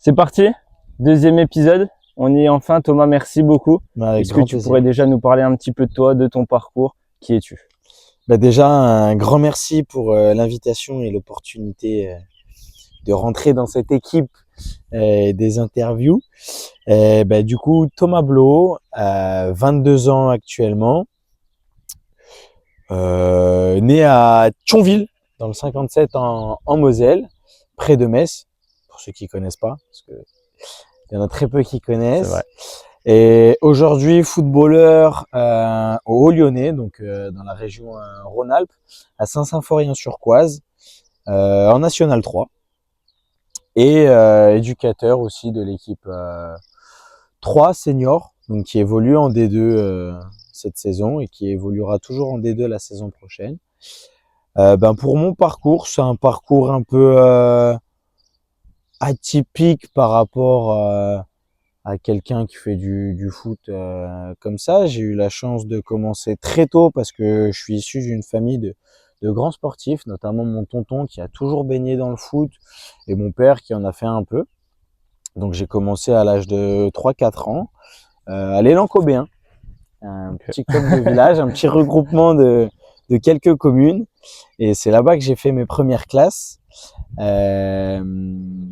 C'est parti, deuxième épisode. On y est enfin. Thomas, merci beaucoup. Avec Est-ce que grand tu plaisir. pourrais déjà nous parler un petit peu de toi, de ton parcours? Qui es-tu? Déjà, un grand merci pour l'invitation et l'opportunité de rentrer dans cette équipe des interviews. Du coup, Thomas Blo, 22 ans actuellement, né à Thionville, dans le 57 en Moselle, près de Metz, pour ceux qui connaissent pas, parce que il y en a très peu qui connaissent. C'est vrai. Et aujourd'hui, footballeur au Haut-Lyonnais, donc dans la région Rhône-Alpes, à Saint-Symphorien-sur-Coise, en National 3. Et éducateur aussi de l'équipe 3 senior, donc qui évolue en D2 cette saison et qui évoluera toujours en D2 la saison prochaine. Pour mon parcours, c'est un parcours un peu atypique par rapport à quelqu'un qui fait du foot comme ça. J'ai eu la chance de commencer très tôt parce que je suis issu d'une famille de grands sportifs, notamment mon tonton qui a toujours baigné dans le foot et mon père qui en a fait un peu. Donc j'ai commencé à l'âge de 3-4 ans à l'élan Cobéen, un petit club de village, un petit regroupement de quelques communes. Et c'est là-bas que j'ai fait mes premières classes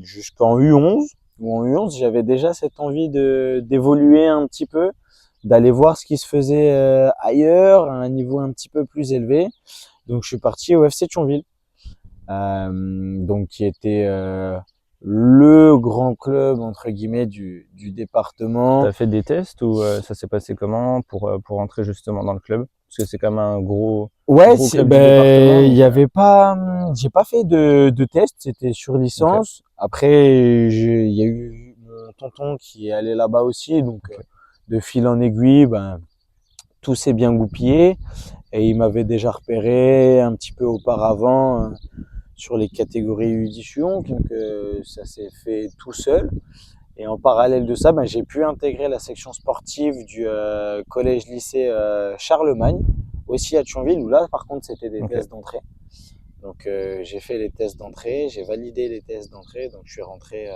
jusqu'en U11. Où en U11, j'avais déjà cette envie d'évoluer un petit peu, d'aller voir ce qui se faisait ailleurs, à un niveau un petit peu plus élevé. Donc je suis parti au FC Thionville, donc qui était le grand club entre guillemets du département. T'as fait des tests ou ça s'est passé comment pour rentrer justement dans le club? Parce que c'est quand même un gros club du département. Il y avait pas, j'ai pas fait de test, c'était sur licence. Okay. Après, il y a eu mon tonton qui est allé là-bas aussi, donc de fil en aiguille, tout s'est bien goupillé et il m'avait déjà repéré un petit peu auparavant sur les catégories U18, donc ça s'est fait tout seul. Et en parallèle de ça, j'ai pu intégrer la section sportive du collège-lycée Charlemagne, aussi à Thionville, où là, par contre, c'était des tests d'entrée. Donc, j'ai fait les tests d'entrée, j'ai validé les tests d'entrée, donc je suis rentré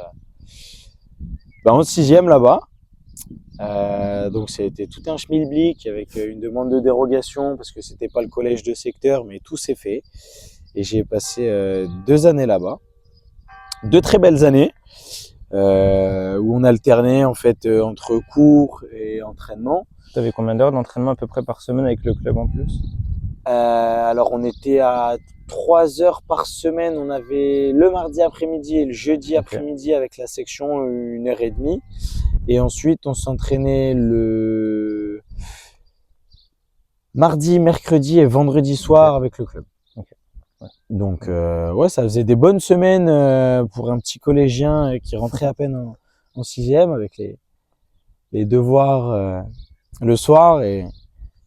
en 6e là-bas. Donc, c'était tout un schmilblick avec une demande de dérogation, parce que c'était pas le collège de secteur, mais tout s'est fait. Et j'ai passé 2 années là-bas. 2 très belles années. Où on alternait en fait entre cours et entraînement. Tu avais combien d'heures d'entraînement à peu près par semaine avec le club en plus? Alors on était à 3 heures par semaine, on avait le mardi après-midi et le jeudi après-midi avec la section 1h30. Et ensuite on s'entraînait le mardi, mercredi et vendredi soir avec le club. Donc ça faisait des bonnes semaines pour un petit collégien qui rentrait à peine en 6e avec les devoirs le soir et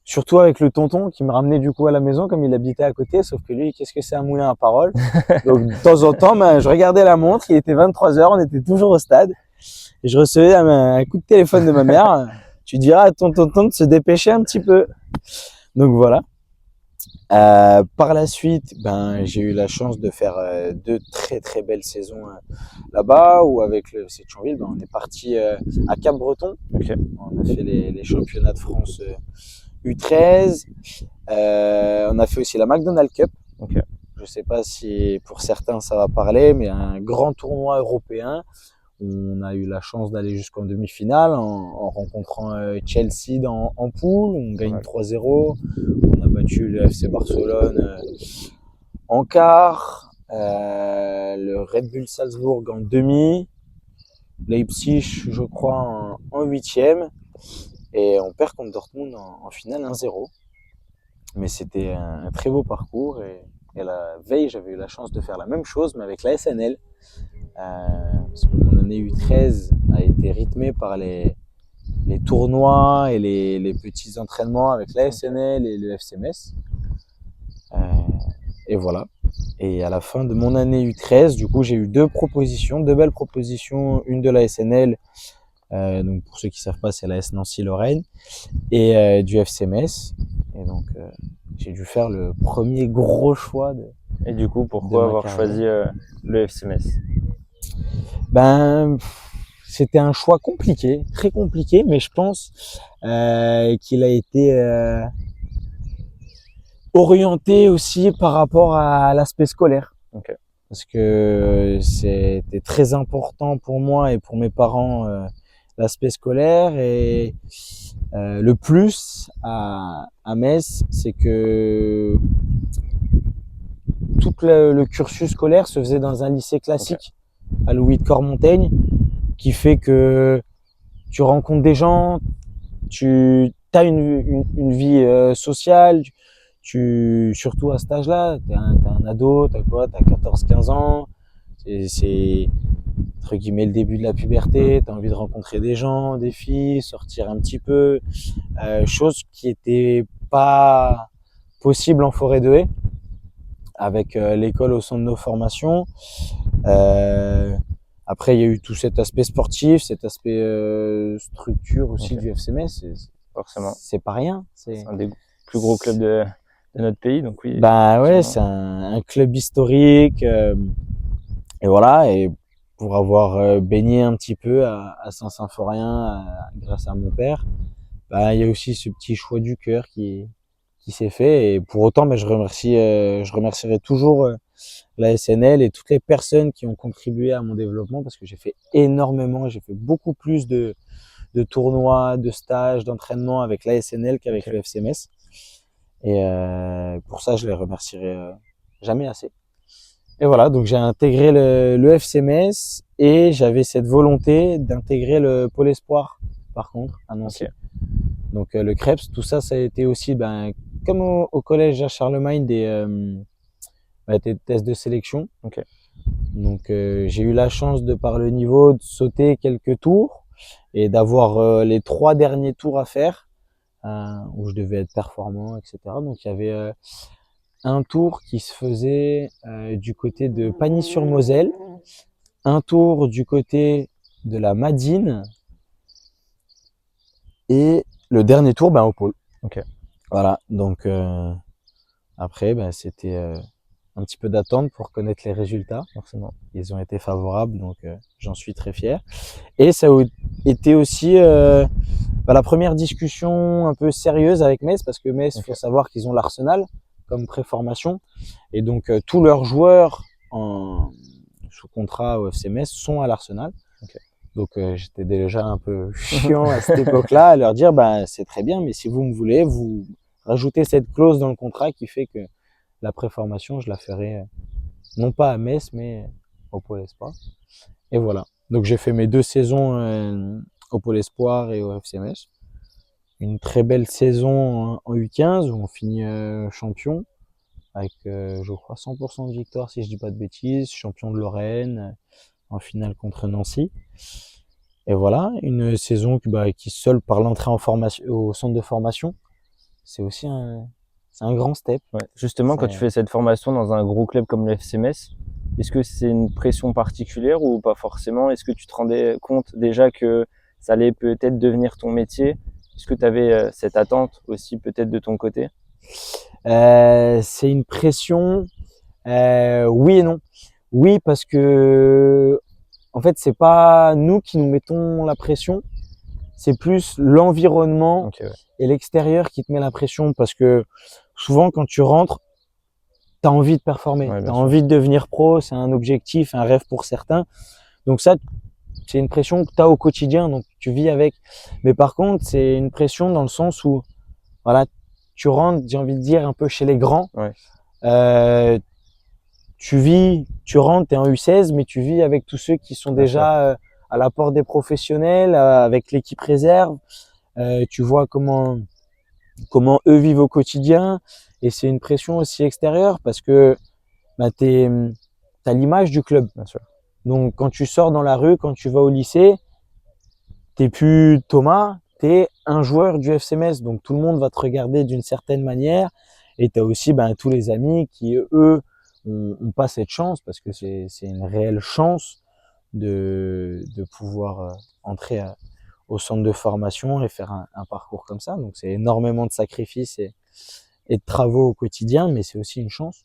surtout avec le tonton qui me ramenait du coup à la maison comme il habitait à côté, sauf que lui, qu'est-ce que c'est un moulin à parole. Donc de temps en temps, je regardais la montre, il était 23h, on était toujours au stade et je recevais un coup de téléphone de ma mère. Tu diras à ton tonton de se dépêcher un petit peu. Donc voilà. Par la suite, j'ai eu la chance de faire 2 très très belles saisons là-bas, où avec le FC Thionville, on est parti à Cap-Breton. On a fait les championnats de France U13. On a fait aussi la McDonald's Cup. Je sais pas si pour certains ça va parler, mais un grand tournoi européen. On a eu la chance d'aller jusqu'en demi-finale en rencontrant Chelsea en poule. On gagne 3-0. On a battu le FC Barcelone en quart, le Red Bull Salzbourg en demi, Leipzig, je crois, en 8e. Et on perd contre Dortmund en finale 1-0. Mais c'était un très beau parcours. Et la veille, j'avais eu la chance de faire la même chose, mais avec la SNL. Parce que mon année U13 a été rythmée par les tournois et les petits entraînements avec la SNL et le FC Metz. Et voilà. Et à la fin de mon année U13, du coup, j'ai eu 2 belles propositions, une de la SNL, donc pour ceux qui savent pas, c'est la S Nancy-Lorraine, et du FC Metz. Et donc, j'ai dû faire le premier gros choix Et du coup, pourquoi avoir choisi le FC Metz? Ben, c'était un choix compliqué, très compliqué, mais je pense qu'il a été orienté aussi par rapport à l'aspect scolaire. Okay. Parce que c'était très important pour moi et pour mes parents l'aspect scolaire. Et le plus à Metz, c'est que tout le cursus scolaire se faisait dans un lycée classique à Louis de Cormontaigne, qui fait que tu rencontres des gens, tu as une vie sociale, surtout à cet âge-là, t'es un ado, t'as 14-15 ans, c'est entre guillemets le début de la puberté, t'as envie de rencontrer des gens, des filles, sortir un petit peu, chose qui était pas possible en forêt de Haye, avec l'école au centre de nos formations. Après, il y a eu tout cet aspect sportif, cet aspect structure aussi du FC Metz. Forcément. C'est pas rien. C'est un des plus gros clubs de notre pays, donc oui. Bah ouais, c'est un club historique. Et voilà, et pour avoir baigné un petit peu à Saint-Symphorien grâce à mon père, bah il y a aussi ce petit choix du cœur qui s'est fait. Et pour autant, je remercierai toujours la SNL et toutes les personnes qui ont contribué à mon développement, parce que j'ai fait beaucoup plus de tournois, de stages, d'entraînement avec la SNL qu'avec le FC Metz. Et pour ça, je les remercierai jamais assez. Et voilà, donc j'ai intégré le FC Metz et j'avais cette volonté d'intégrer le Pôle Espoir, par contre, à Nancy. Donc le Krebs, tout ça, ça a été aussi, comme au collège à Charlemagne, des tests de sélection. Donc j'ai eu la chance, de par le niveau, de sauter quelques tours et d'avoir les 3 derniers tours à faire, où je devais être performant, etc. Donc il y avait un tour qui se faisait du côté de Pagny-sur-Moselle, un tour du côté de la Madine et le dernier tour au pôle. Voilà, donc après c'était un petit peu d'attente pour connaître les résultats. Forcément, ils ont été favorables, donc j'en suis très fier. Et ça a été aussi la première discussion un peu sérieuse avec Metz, parce que Metz, il faut savoir qu'ils ont l'Arsenal comme préformation, et donc tous leurs joueurs sous contrat au FC Metz sont à l'Arsenal. Donc j'étais déjà un peu chiant à cette époque-là, à leur dire c'est très bien, mais si vous me voulez, vous rajoutez cette clause dans le contrat qui fait que la préformation, je la ferai non pas à Metz, mais au Pôle Espoir. Et voilà. Donc j'ai fait mes 2 saisons au Pôle Espoir et au FC Metz. Une très belle saison en U15 où on finit champion avec, je crois, 100% de victoire si je dis pas de bêtises, champion de Lorraine en finale contre Nancy. Et voilà, une saison qui seule par l'entrée en formation au centre de formation, c'est aussi un grand step. Justement, quand tu fais cette formation dans un gros club comme le FC Metz, est-ce que c'est une pression particulière ou pas forcément? Est-ce que tu te rendais compte déjà que ça allait peut-être devenir ton métier? Est-ce que tu avais cette attente aussi peut-être de ton côté? C'est une pression, oui et non. Oui, parce que en fait, c'est pas nous qui nous mettons la pression, c'est plus l'environnement et l'extérieur qui te met la pression, parce que souvent quand tu rentres, tu as envie de performer, tu as envie de devenir pro, c'est un objectif, un rêve pour certains. Donc ça, c'est une pression que tu as au quotidien, donc tu vis avec. Mais par contre, c'est une pression dans le sens où voilà, tu rentres, j'ai envie de dire, un peu chez les grands. Tu rentres, t'es en U16, mais tu vis avec tous ceux qui sont déjà à la porte des professionnels, avec l'équipe réserve. Tu vois comment eux vivent au quotidien, et c'est une pression aussi extérieure parce que t'as l'image du club. Bien sûr. Donc quand tu sors dans la rue, quand tu vas au lycée, t'es plus Thomas, t'es un joueur du FC Metz, donc tout le monde va te regarder d'une certaine manière, et t'as aussi tous les amis qui eux ont pas cette chance, parce que c'est une réelle chance de pouvoir entrer au centre de formation et faire un parcours comme ça. Donc c'est énormément de sacrifices et de travaux au quotidien, mais c'est aussi une chance.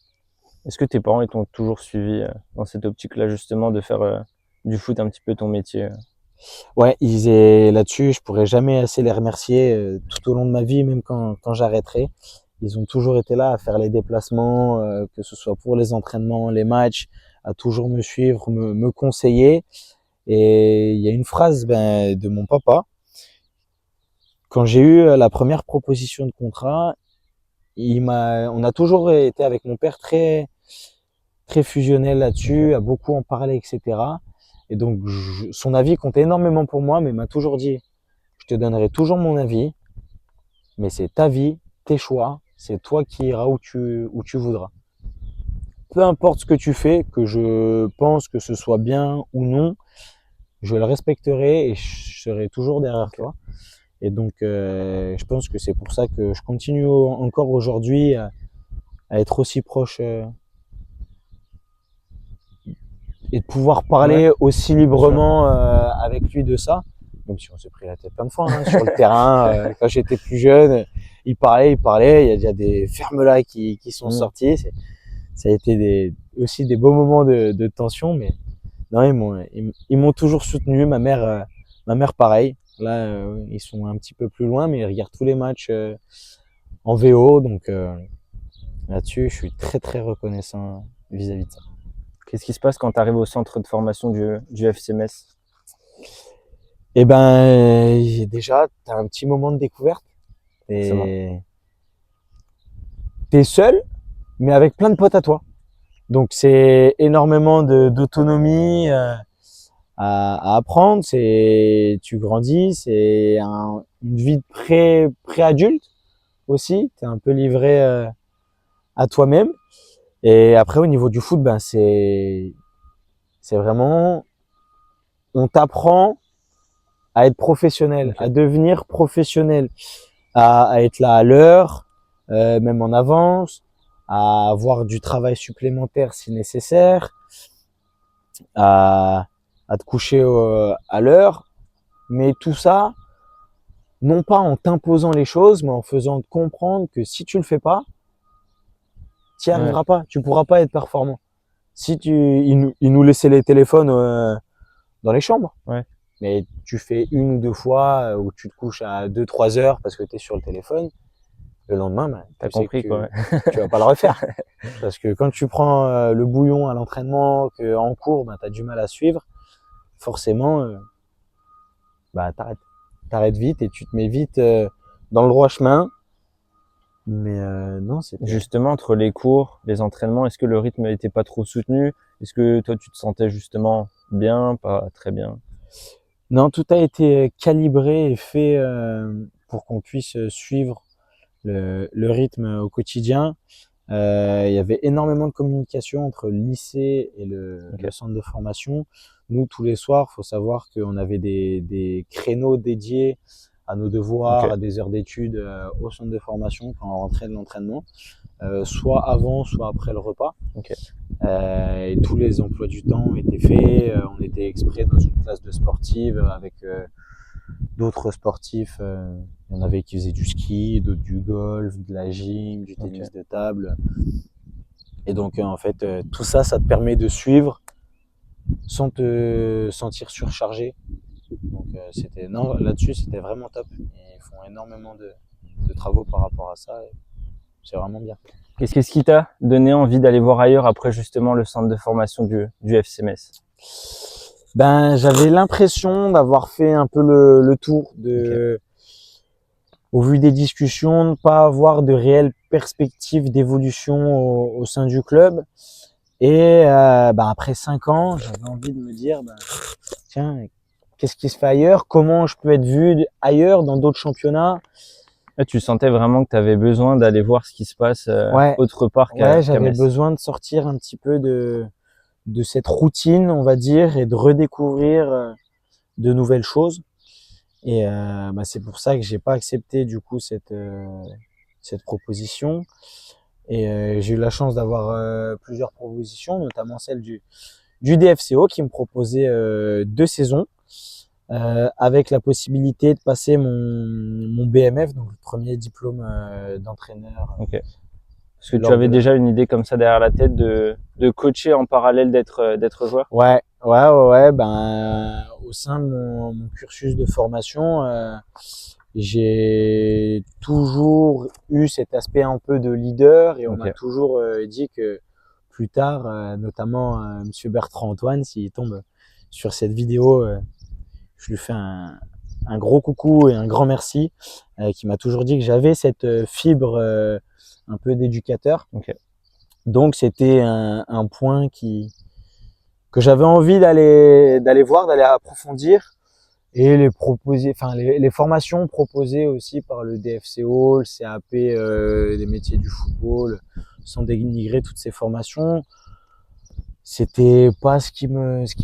Est-ce que tes parents t'ont toujours suivi dans cette optique-là justement de faire du foot un petit peu ton métier. Ouais, là-dessus, je pourrais jamais assez les remercier tout au long de ma vie, même quand j'arrêterai. Ils ont toujours été là à faire les déplacements, que ce soit pour les entraînements, les matchs, à toujours me suivre, me conseiller. Et il y a une phrase de mon papa. Quand j'ai eu la première proposition de contrat, on a toujours été avec mon père très fusionnel là-dessus, à beaucoup en parler, etc. Et donc, son avis compte énormément pour moi, mais il m'a toujours dit, je te donnerai toujours mon avis, mais c'est ta vie, tes choix, c'est toi qui iras où tu voudras. Peu importe ce que tu fais, que je pense que ce soit bien ou non, je le respecterai et je serai toujours derrière toi. Et donc, je pense que c'est pour ça que je continue encore aujourd'hui à être aussi proche et de pouvoir parler aussi librement avec lui de ça. Même si on s'est pris la tête plein de fois sur le terrain. Quand j'étais plus jeune, il parlait. Il y a des fermes-là qui sont sortis. Ça a été aussi des beaux moments de tension, mais non, ils m'ont toujours soutenu. Ma mère pareil. Là, ils sont un petit peu plus loin, mais ils regardent tous les matchs en VO. Donc là-dessus, je suis très reconnaissant vis-à-vis de ça. Qu'est-ce qui se passe quand tu arrives au centre de formation du FC Metz? Eh ben, déjà, tu as un petit moment de découverte. T'es seul, mais avec plein de potes à toi. Donc, c'est énormément d'autonomie à apprendre. Tu grandis, c'est une vie de pré-adulte aussi. Tu es un peu livré à toi-même. Et après, au niveau du foot, c'est vraiment, on t'apprend à être professionnel, à devenir professionnel, à être là à l'heure, même en avance, à avoir du travail supplémentaire si nécessaire, à te coucher à l'heure. Mais tout ça, non pas en t'imposant les choses, mais en faisant te comprendre que si tu le fais pas, tu n'y arriveras pas, tu pourras pas être performant. Si ils nous laissaient les téléphones dans les chambres. Ouais. Mais tu fais une ou deux fois où tu te couches à 2-3 heures parce que tu es sur le téléphone. Le lendemain, T'as compris quoi. Tu vas pas le refaire. Parce que quand tu prends le bouillon à l'entraînement, qu'en cours, tu as du mal à suivre, forcément, t'arrêtes vite et tu te mets vite dans le droit chemin. Mais non, c'est justement entre les cours, les entraînements, est-ce que le rythme n'était pas trop soutenu? Est-ce que toi tu te sentais justement bien, pas très bien? Non, tout a été calibré et fait pour qu'on puisse suivre le rythme au quotidien. Il y avait énormément de communication entre le lycée et le centre de formation. Nous, tous les soirs, faut savoir qu'on avait des créneaux dédiés à nos devoirs, à des heures d'études au centre de formation quand on rentrait de l'entraînement, soit avant, soit après le repas. Et tous les emplois du temps étaient faits. On était exprès dans une classe de sportive avec d'autres sportifs. Il y en avait qui faisaient du ski, d'autres du golf, de la gym, du tennis de table. Et donc, en fait, tout ça, ça te permet de suivre sans te sentir surchargé. Donc, là-dessus, c'était vraiment top. Ils font énormément de travaux par rapport à ça. Et c'est vraiment bien. Qu'est-ce qui t'a donné envie d'aller voir ailleurs après justement le centre de formation du FC Metz? J'avais l'impression d'avoir fait un peu le tour au vu des discussions, de ne pas avoir de réelle perspective d'évolution au sein du club. Et après 5 ans, j'avais envie de me dire, tiens, qu'est-ce qui se fait ailleurs? Comment je peux être vu ailleurs dans d'autres championnats? Là, tu sentais vraiment que tu avais besoin d'aller voir ce qui se passe autre part qu'à Metz. J'avais Metz. besoin de sortir un petit peu de cette routine, on va dire, et de redécouvrir de nouvelles choses. Et c'est pour ça que j'ai pas accepté du coup cette proposition. Et j'ai eu la chance d'avoir plusieurs propositions, notamment celle du DFCO qui me proposait 2 saisons avec la possibilité de passer mon BMF, donc le premier diplôme d'entraîneur. Parce que tu avais déjà une idée comme ça derrière la tête de coacher en parallèle d'être joueur? Ouais, Ouais, ben, au sein de mon cursus de formation, j'ai toujours eu cet aspect un peu de leader et on m'a Ok. toujours dit que plus tard, notamment Monsieur Bertrand Antoine, s'il tombe sur cette vidéo, je lui fais un gros coucou et un grand merci, qui m'a toujours dit que j'avais cette fibre un peu d'éducateur. Ok. Donc c'était un point que j'avais envie d'aller voir, d'aller approfondir et les formations proposées aussi par le DFCO, le CAP, des métiers du football, sans dénigrer toutes ces formations, c'était pas ce qui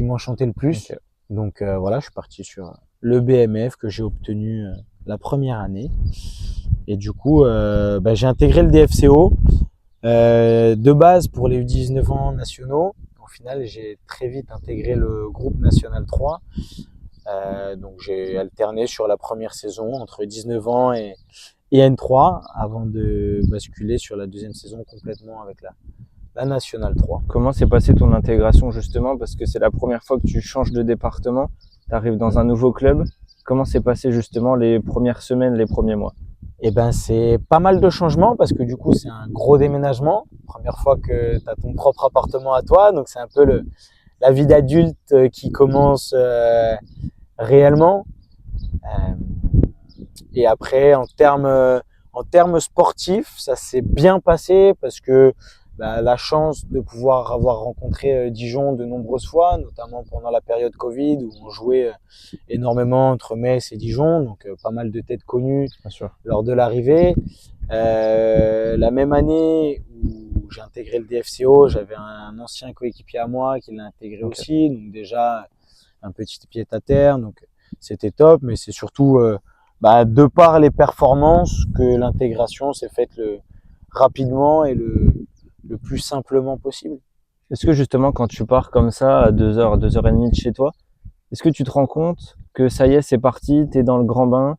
m'enchantait le plus. Ok. Donc voilà, je suis parti sur le BMF que j'ai obtenu la première année. Et du coup, j'ai intégré le DFCO de base pour les U19 ans nationaux. Au final, j'ai très vite intégré le groupe national 3. Donc j'ai alterné sur la première saison entre 19 ans et N3 avant de basculer sur la deuxième saison complètement avec la nationale 3. Comment s'est passée ton intégration justement? Parce que c'est la première fois que tu changes de département, tu arrives dans un nouveau club. Comment s'est passé justement les premières semaines, les premiers mois? Et ben c'est pas mal de changements parce que du coup c'est un gros déménagement. Première fois que tu as ton propre appartement à toi, donc c'est un peu la vie d'adulte qui commence réellement. Euh, et après en termes sportifs, ça s'est bien passé parce que la chance de pouvoir avoir rencontré Dijon de nombreuses fois, notamment pendant la période Covid où on jouait énormément entre Metz et Dijon, donc pas mal de têtes connues Bien sûr. lors de l'arrivée. La même année où j'ai intégré le DFCO, j'avais un ancien coéquipier à moi qui l'a intégré Ok. aussi, donc déjà un petit pied à terre, donc c'était top, mais c'est surtout de par les performances que l'intégration s'est faite rapidement et le plus simplement possible. Est-ce que justement quand tu pars comme ça à 2 heures, 2 heures et demie de chez toi, est-ce que tu te rends compte que ça y est, c'est parti, t'es dans le grand bain,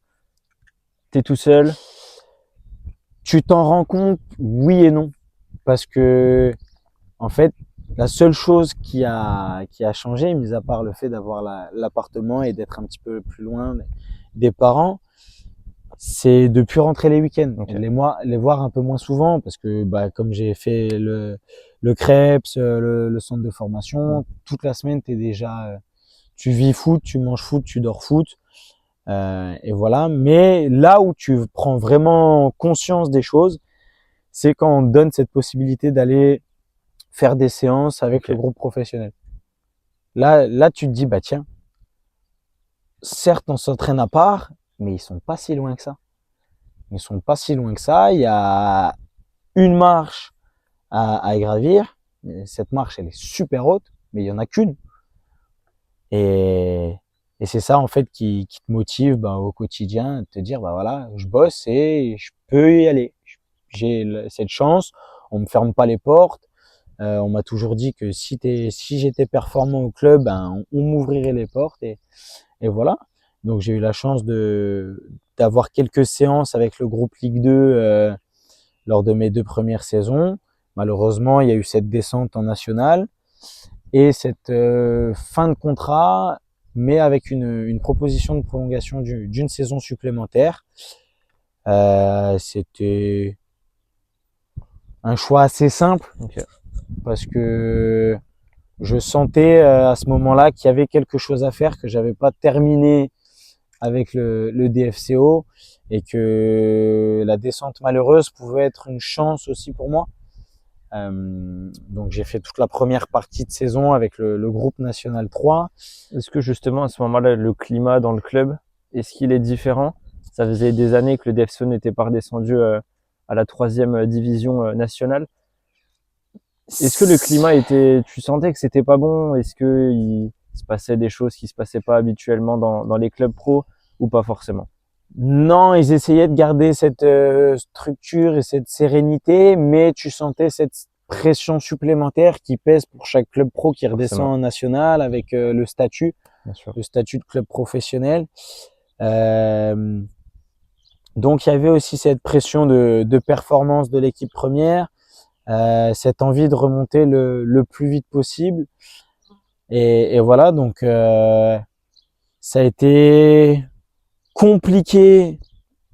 t'es tout seul? Tu t'en rends compte, oui et non, parce que en fait, la seule chose qui a changé, mis à part le fait d'avoir l'appartement et d'être un petit peu plus loin des parents, c'est de plus rentrer les week-ends, Ok. les voir un peu moins souvent, parce que comme j'ai fait le CREPS, le centre de formation, toute la semaine, t'es déjà, tu vis foot, tu manges foot, tu dors foot, et voilà. Mais là où tu prends vraiment conscience des choses, c'est quand on te donne cette possibilité d'aller faire des séances avec Ok. le groupe professionnel. Là, tu te dis, bah tiens, certes, on s'entraîne à part, mais ils sont pas si loin que ça. Ils sont pas si loin que ça. Il y a une marche à gravir. Cette marche, elle est super haute, mais il y en a qu'une. Et, et c'est ça, en fait, qui te motive au quotidien, de te dire, bah voilà, je bosse et je peux y aller. J'ai cette chance, on me ferme pas les portes. On m'a toujours dit que si j'étais performant au club, on m'ouvrirait les portes et voilà. Donc j'ai eu la chance d'avoir quelques séances avec le groupe Ligue 2 lors de mes 2 premières saisons. Malheureusement, il y a eu cette descente en nationale et cette fin de contrat, mais avec une proposition de prolongation d'une saison supplémentaire. C'était un choix assez simple Ok. parce que je sentais à ce moment-là qu'il y avait quelque chose à faire, que j'avais pas terminé avec le DFCO et que la descente malheureuse pouvait être une chance aussi pour moi. Donc j'ai fait toute la première partie de saison avec le groupe national 3. Est-ce que justement à ce moment-là, le climat dans le club, est-ce qu'il est différent? Ça faisait des années que le DFCO n'était pas redescendu à la troisième division nationale. Est-ce que le climat était, tu sentais que c'était pas bon? Est-ce que il se passait des choses qui se passaient pas habituellement dans les clubs pro ou pas forcément? Non, ils essayaient de garder cette structure et cette sérénité, mais tu sentais cette pression supplémentaire qui pèse pour chaque club pro qui redescend Forcément, en national avec bien sûr. le statut de club professionnel. Euh, donc il y avait aussi cette pression de performance de l'équipe première, cette envie de remonter le plus vite possible. Et voilà, donc ça a été compliqué,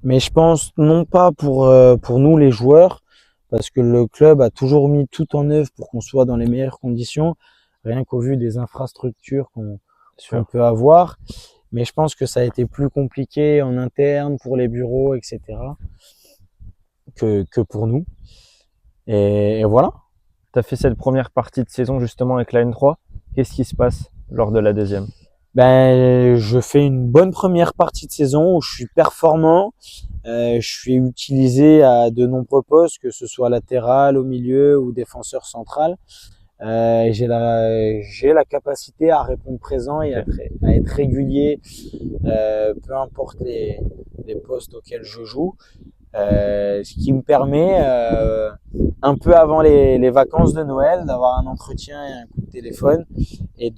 mais je pense non pas pour nous les joueurs, parce que le club a toujours mis tout en œuvre pour qu'on soit dans les meilleures conditions, rien qu'au vu des infrastructures qu'on peut avoir. Mais je pense que ça a été plus compliqué en interne pour les bureaux, etc., que pour nous. Et voilà. Tu as fait cette première partie de saison justement avec la N3. Qu'est-ce qui se passe lors de la deuxième? Ben, je fais une bonne première partie de saison où je suis performant. Je suis utilisé à de nombreux postes, que ce soit latéral, au milieu ou défenseur central. J'ai la capacité à répondre présent et à être régulier, peu importe les postes auxquels je joue. Ce qui me permet, un peu avant les vacances de Noël, d'avoir un entretien et un coup de téléphone et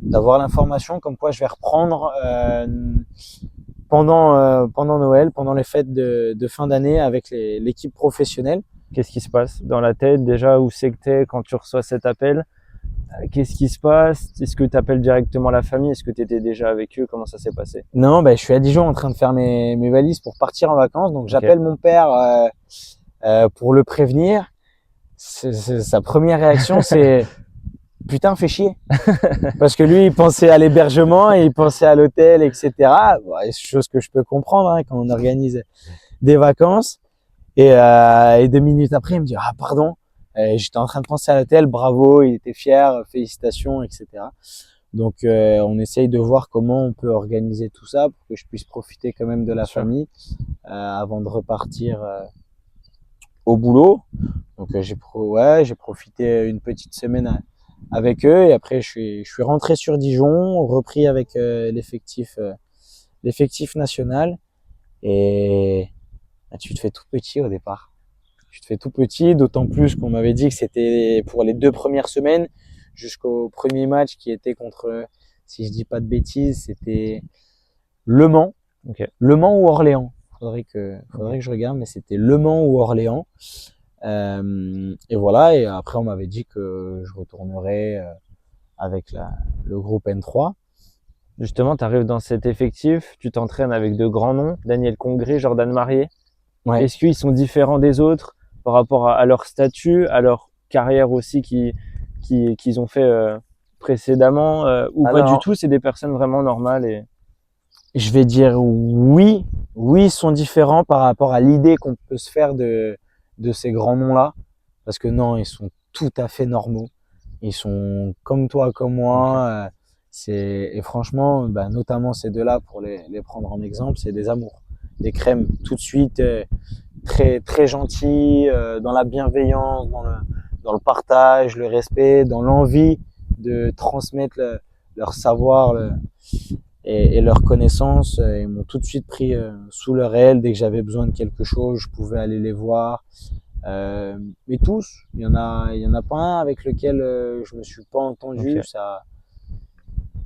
d'avoir l'information comme quoi je vais reprendre pendant Noël, pendant les fêtes de fin d'année avec l'équipe professionnelle. Qu'est-ce qui se passe dans la tête déjà? Où c'est que t'es quand tu reçois cet appel? Qu'est-ce qui se passe? Est-ce que tu appelles directement la famille? Est-ce que tu étais déjà avec eux? Comment ça s'est passé? Non, ben, je suis à Dijon en train de faire mes valises pour partir en vacances. Donc j'appelle mon père pour le prévenir. Sa première réaction, c'est putain, fais chier. Parce que lui, il pensait à l'hébergement, et il pensait à l'hôtel, etc. Bon, c'est chose que je peux comprendre hein, quand on organise des vacances. Et 2 minutes après, il me dit ah pardon, j'étais en train de penser à l'hôtel, bravo, il était fier, félicitations, etc. Donc on essaye de voir comment on peut organiser tout ça pour que je puisse profiter quand même de la famille avant de repartir au boulot. Donc j'ai profité une petite semaine avec eux et après je suis rentré sur Dijon, repris avec l'effectif national et tu te fais tout petit au départ. Tu te fais tout petit, d'autant plus qu'on m'avait dit que c'était pour les 2 premières semaines jusqu'au premier match qui était contre, si je dis pas de bêtises, c'était Le Mans. Okay. Le Mans ou Orléans. Faudrait que je regarde, mais c'était Le Mans ou Orléans. Et voilà, et après on m'avait dit que je retournerais avec le groupe N3. Justement, tu arrives dans cet effectif, tu t'entraînes avec de grands noms, Daniel Congré, Jordan Marier. Ouais. Est-ce qu'ils sont différents des autres par rapport à leur statut, à leur carrière aussi qu'ils ont fait précédemment ou pas du tout? C'est des personnes vraiment normales et... Je vais dire oui, ils sont différents par rapport à l'idée qu'on peut se faire de ces grands noms-là. Parce que non, ils sont tout à fait normaux. Ils sont comme toi, comme moi. Et franchement, bah, notamment ces deux-là, pour les prendre en exemple, c'est des amours. Des crèmes tout de suite, très, très gentils, dans la bienveillance, dans le partage, le respect, dans l'envie de transmettre leur savoir et leur connaissance. Ils m'ont tout de suite pris sous leur aile. Dès que j'avais besoin de quelque chose, je pouvais aller les voir. Mais tous, il y en a pas un avec lequel je me suis pas entendu. Okay. Ça,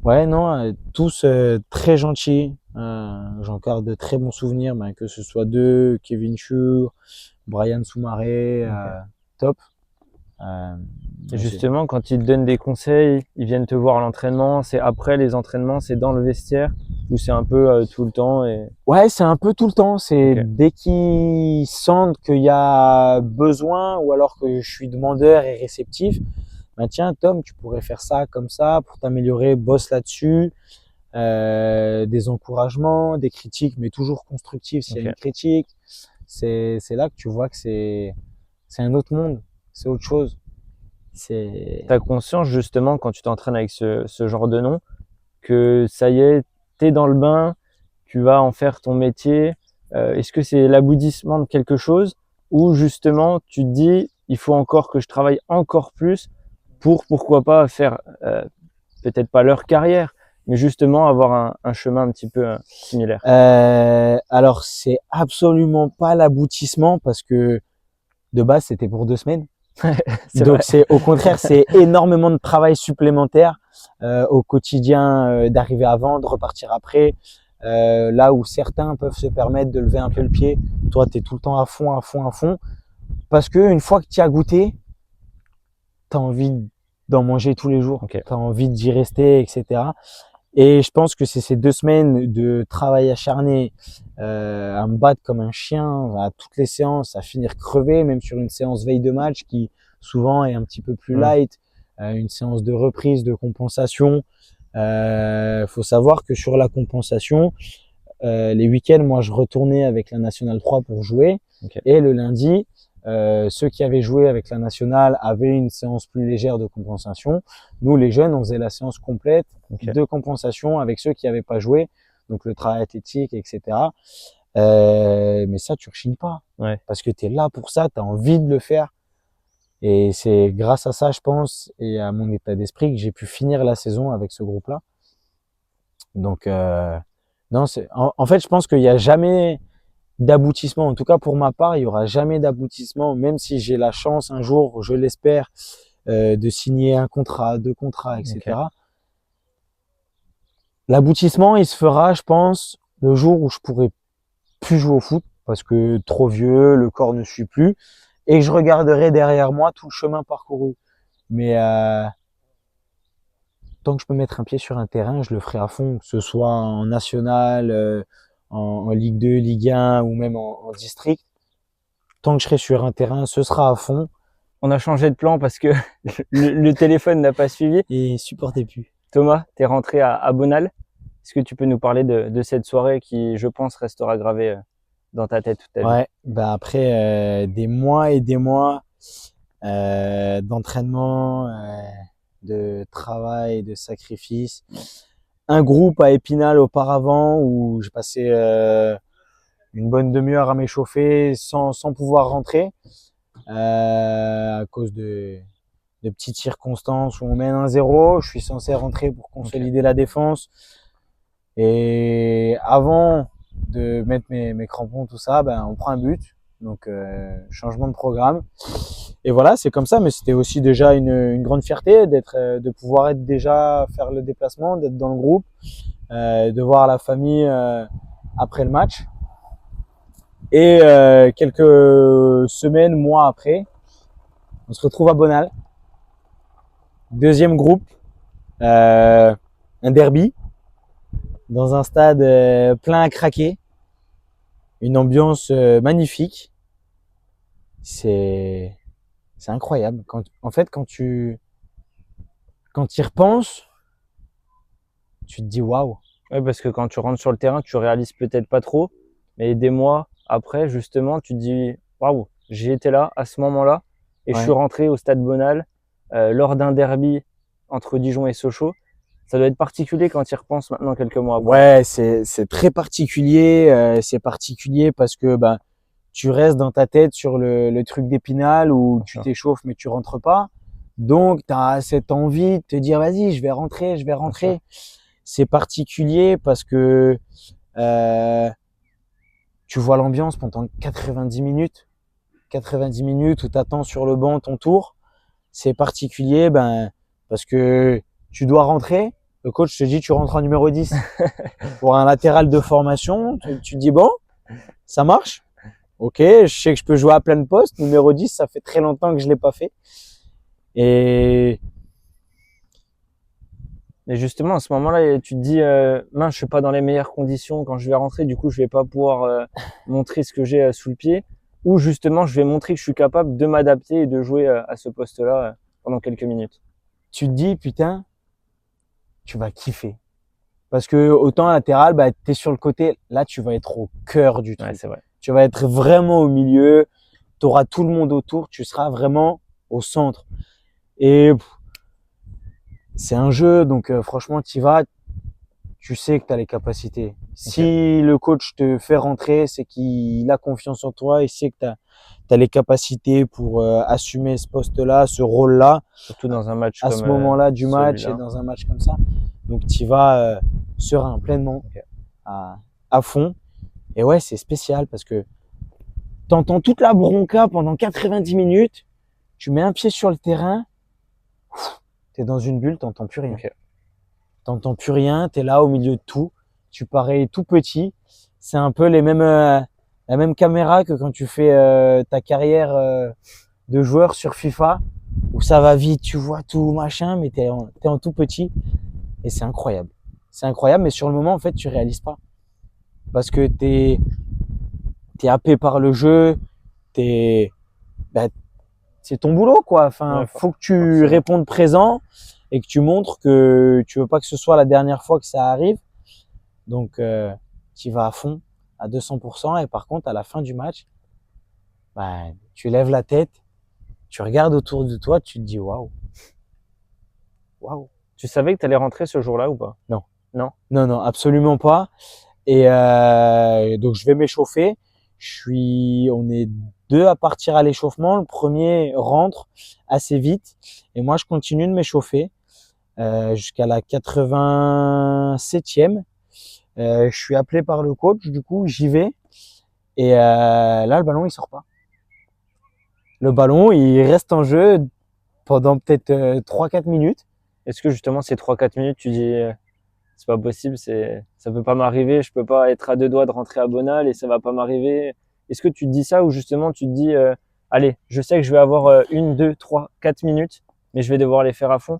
ouais, non, tous très gentils. J'en garde de très bons souvenirs, ben, que ce soit d'eux, Kevin Schur, Brian Soumaré, top. Et justement, quand ils te donnent des conseils, ils viennent te voir à l'entraînement, c'est après les entraînements, c'est dans le vestiaire ou c'est un peu tout le temps et... Ouais, c'est un peu tout le temps. C'est okay. Dès qu'ils sentent qu'il y a besoin ou alors que je suis demandeur et réceptif, ben tiens Tom, tu pourrais faire ça comme ça pour t'améliorer, bosse là-dessus. Des encouragements, des critiques, mais toujours constructives s'il y a une critique. C'est là que tu vois que c'est un autre monde, c'est autre chose. T'as conscience justement quand tu t'entraînes avec ce genre de nom que ça y est, t'es dans le bain, tu vas en faire ton métier. Est-ce que c'est l'aboutissement de quelque chose ou justement tu te dis il faut encore que je travaille encore plus pour pourquoi pas faire peut-être pas leur carrière, mais justement avoir un chemin un petit peu similaire? Alors c'est absolument pas l'aboutissement parce que de base c'était pour 2 semaines. Donc c'est au contraire, c'est énormément de travail supplémentaire au quotidien, d'arriver avant, de repartir après. Là où certains peuvent se permettre de lever un peu le pied, toi tu es tout le temps à fond parce que une fois que tu as goûté, tu as envie d'en manger tous les jours. Ok. Tu as envie d'y rester, etc. Et je pense que c'est ces 2 semaines de travail acharné, à me battre comme un chien à toutes les séances, à finir crevé, même sur une séance veille de match qui souvent est un petit peu plus light, une séance de reprise, de compensation. Faut savoir que sur la compensation, les week-ends, moi, je retournais avec la Nationale 3 pour jouer. Ok. Et le lundi, ceux qui avaient joué avec la Nationale avaient une séance plus légère de compensation. Nous, les jeunes, on faisait la séance complète de compensation avec ceux qui n'avaient pas joué. Donc, le travail athlétique, etc. Mais ça, tu rechignes pas. Ouais. Parce que tu es là pour ça, tu as envie de le faire. Et c'est grâce à ça, je pense, et à mon état d'esprit que j'ai pu finir la saison avec ce groupe-là. Donc, non, en fait, je pense qu'il n'y a jamais d'aboutissement. En tout cas, pour ma part, il n'y aura jamais d'aboutissement, même si j'ai la chance un jour, je l'espère, de signer un contrat, 2 contrats, etc. Ok. L'aboutissement, il se fera, je pense, le jour où je pourrai plus jouer au foot parce que trop vieux, le corps ne suit plus, et que je regarderai derrière moi tout le chemin parcouru. Mais tant que je peux mettre un pied sur un terrain, je le ferai à fond, que ce soit en national, en Ligue 2, Ligue 1 ou même en district. Tant que je serai sur un terrain, ce sera à fond. On a changé de plan parce que le téléphone n'a pas suivi. Et supportez plus. Thomas, tu es rentré à Bonal. Est-ce que tu peux nous parler de cette soirée qui, je pense, restera gravée dans ta tête toute ta vie? Ouais, bah après des mois et des mois d'entraînement, de travail, de sacrifice. Un groupe à Épinal auparavant où j'ai passé une bonne demi-heure à m'échauffer sans pouvoir rentrer à cause de petites circonstances où on mène 1-0. Je suis censé rentrer pour consolider la défense. Et avant de mettre mes crampons, tout ça, ben, on prend un but. Donc, changement de programme. Et voilà, c'est comme ça. Mais c'était aussi déjà une grande fierté de pouvoir être déjà faire le déplacement, d'être dans le groupe, de voir la famille après le match. Et quelques semaines, mois après, on se retrouve à Bonal. Deuxième groupe, un derby dans un stade plein à craquer, une ambiance magnifique. C'est incroyable. En fait, quand tu y repenses, tu te dis waouh. Ouais, parce que quand tu rentres sur le terrain, tu réalises peut-être pas trop, mais des mois après, justement, tu te dis waouh, j'y étais là à ce moment-là et je suis rentré au stade Bonal lors d'un derby entre Dijon et Sochaux. Ça doit être particulier quand tu y repenses maintenant quelques mois après. Ouais, c'est très particulier. C'est particulier parce que ben tu restes dans ta tête sur le truc d'Épinal où tu t'échauffes mais tu rentres pas. Donc tu as cette envie de te dire vas-y, je vais rentrer. C'est particulier parce que tu vois l'ambiance pendant 90 minutes. 90 minutes où tu attends sur le banc ton tour. C'est particulier ben parce que tu dois rentrer. Le coach te dit tu rentres en numéro 10 pour un latéral de formation. Tu te dis bon, ça marche. Ok, je sais que je peux jouer à plein de postes. Numéro 10, ça fait très longtemps que je l'ai pas fait. Et justement, à ce moment-là, tu te dis mince, je suis pas dans les meilleures conditions quand je vais rentrer, du coup, je vais pas pouvoir montrer ce que j'ai sous le pied. Ou justement, je vais montrer que je suis capable de m'adapter et de jouer à ce poste-là pendant quelques minutes. tu te dis putain, tu vas kiffer. Parce que autant latéral, bah, tu es sur le côté. Là, tu vas être au cœur du truc. Ouais, c'est vrai. Tu vas être vraiment au milieu. Tu auras tout le monde autour. Tu seras vraiment au centre. Et c'est un jeu. Donc, franchement, tu y vas. Tu sais que tu as les capacités. Si le coach te fait rentrer, c'est qu'il a confiance en toi. Il sait que tu as les capacités pour assumer ce poste-là, ce rôle-là. Surtout dans un match à comme ce moment-là du match celui-là. et dans un match comme ça. Donc tu y vas serein, pleinement, à fond. Et ouais, c'est spécial parce que t'entends toute la bronca pendant 90 minutes, tu mets un pied sur le terrain, t'es dans une bulle, t'entends plus rien. Okay. T'entends plus rien, t'es là au milieu de tout, tu parais tout petit. C'est un peu la même caméra que quand tu fais ta carrière de joueur sur FIFA, où ça va vite, tu vois tout machin, mais t'es en tout petit et c'est incroyable. C'est incroyable, mais sur le moment en fait tu réalises pas parce que t'es happé par le jeu, bah, c'est ton boulot quoi. Enfin, Ouais, faut que tu forcément. répondes présent et que tu montres que tu veux pas que ce soit la dernière fois que ça arrive. Donc tu vas à fond, à 200%, et par contre à la fin du match, bah, tu lèves la tête, tu regardes autour de toi, tu te dis waouh, waouh. Tu savais que tu allais rentrer ce jour-là ou pas? Non, Non? non, non, absolument pas. Et donc je vais m'échauffer. On est deux à partir à l'échauffement. Le premier rentre assez vite et moi je continue de m'échauffer jusqu'à la 87e. Je suis appelé par le coach, du coup j'y vais et là le ballon il sort pas. Le ballon il reste en jeu pendant peut-être 3-4 minutes. Est-ce que justement ces 3-4 minutes, tu dis c'est pas possible, ça peut pas m'arriver, je peux pas être à 2 doigts de rentrer à Bonal et ça va pas m'arriver. Est-ce que tu te dis ça ou justement tu te dis allez, je sais que je vais avoir 1, 2, 3, 4 minutes, mais je vais devoir les faire à fond.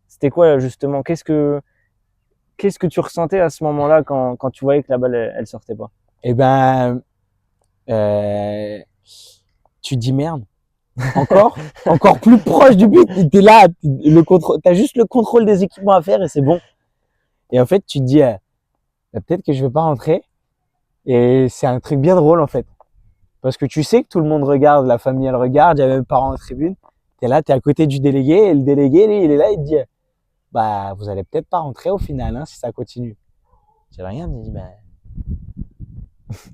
C'était quoi justement? Qu'est-ce que tu ressentais à ce moment-là quand tu voyais que la balle elle sortait pas? Et ben tu te dis merde. Encore plus proche du but. T'es là, t'as juste le contrôle des équipements à faire et c'est bon. Et en fait, tu te dis, peut-être que je vais pas rentrer. Et c'est un truc bien drôle en fait, parce que tu sais que tout le monde regarde, la famille elle regarde, il y a même parents en tribune. T'es là, t'es à côté du délégué et le délégué, lui, il est là, il te dit, bah vous allez peut-être pas rentrer au final, hein, si ça continue. J'ai rien, il dit, bah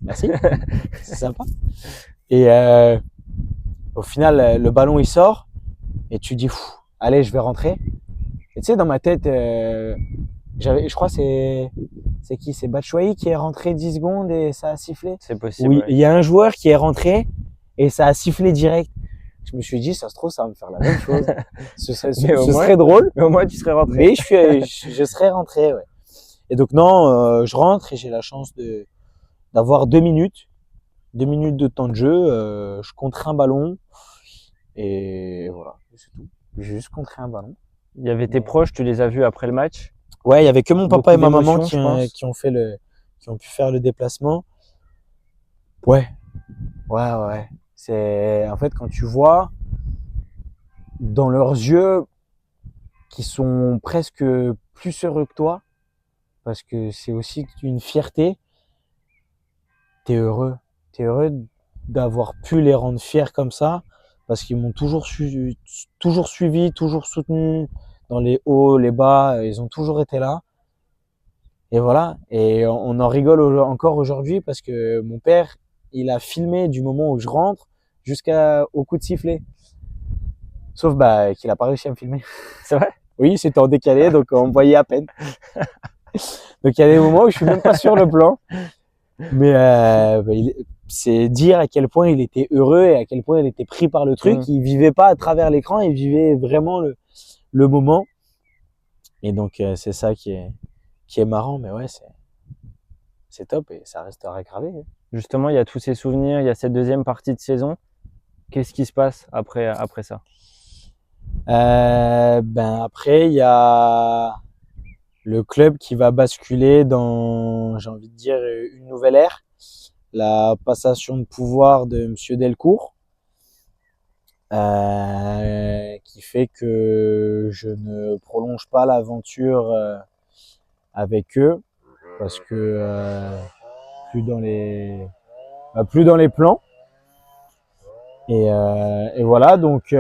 merci, c'est sympa. Et au final, le ballon il sort et tu dis, allez, je vais rentrer. Et tu sais, dans ma tête, je crois c'est qui? C'est Batshuayi qui est rentré 10 secondes et ça a sifflé. C'est possible, Oui, ouais. il y a un joueur qui est rentré et ça a sifflé direct. Je me suis dit, ça se trouve, ça va me faire la même chose. Ce Mais au moins, serait drôle, tu serais rentré. mais je serais rentré, ouais. Et donc non, je rentre et j'ai la chance d'avoir 2 minutes, 2 minutes de temps de jeu. Je contre un ballon et voilà, c'est tout. J'ai juste contré un ballon. Il y avait tes proches, tu les as vus après le match? Ouais, il y avait que mon papa Beaucoup et ma maman d'émotions, je pense. qui ont pu faire le déplacement. Ouais, ouais, ouais. C'est en fait quand tu vois dans leurs yeux qui sont presque plus heureux que toi, parce que c'est aussi une fierté. T'es heureux, t'es heureux d'avoir pu les rendre fiers comme ça, parce qu'ils m'ont toujours suivi, toujours soutenu dans les hauts, les bas. Ils ont toujours été là. Et voilà. Et on en rigole encore aujourd'hui parce que mon père, il a filmé du moment où je rentre jusqu'au coup de sifflet. Sauf bah, qu'il a pas réussi à me filmer. C'est vrai? Oui, c'était en décalé, donc on me voyait à peine. Donc il y a des moments où je suis même pas sur le plan. Mais bah, c'est dire à quel point il était heureux et à quel point il était pris par le truc. Il vivait pas à travers l'écran, il vivait vraiment le moment. Et donc c'est ça qui est marrant. Mais ouais, c'est top et ça restera gravé. Justement, il y a tous ces souvenirs, il y a cette deuxième partie de saison. Qu'est-ce qui se passe après ça? Ben après, il y a le club qui va basculer dans, j'ai envie de dire, une nouvelle ère. La passation de pouvoir de Monsieur Delcourt, qui fait que je ne prolonge pas l'aventure avec eux parce que plus dans les plus dans les plans. Et voilà, donc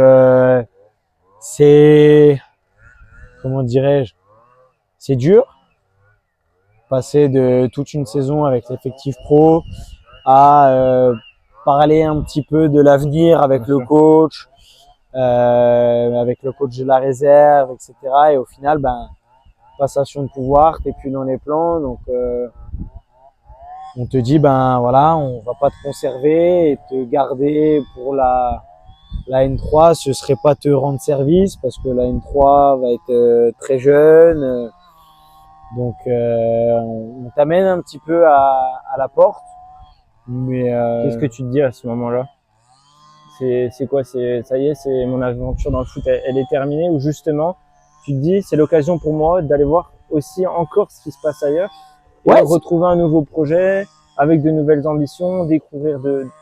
c'est, comment dirais-je, c'est dur passer de toute une saison avec l'effectif pro à parler un petit peu de l'avenir avec le coach, avec le coach de la réserve, etc. Et au final, ben, passation de pouvoir, t'es plus dans les plans, donc on te dit ben voilà, on va pas te conserver et te garder pour la N3, ce serait pas te rendre service parce que la N3 va être très jeune. Donc on t'amène un petit peu à la porte. Mais Qu'est-ce que tu te dis à ce moment-là? c'est quoi? Ça y est, c'est mon aventure dans le foot, elle est terminée, ou justement, tu te dis, c'est l'occasion pour moi d'aller voir aussi encore ce qui se passe ailleurs et Ouais, retrouver un nouveau projet avec de nouvelles ambitions, découvrir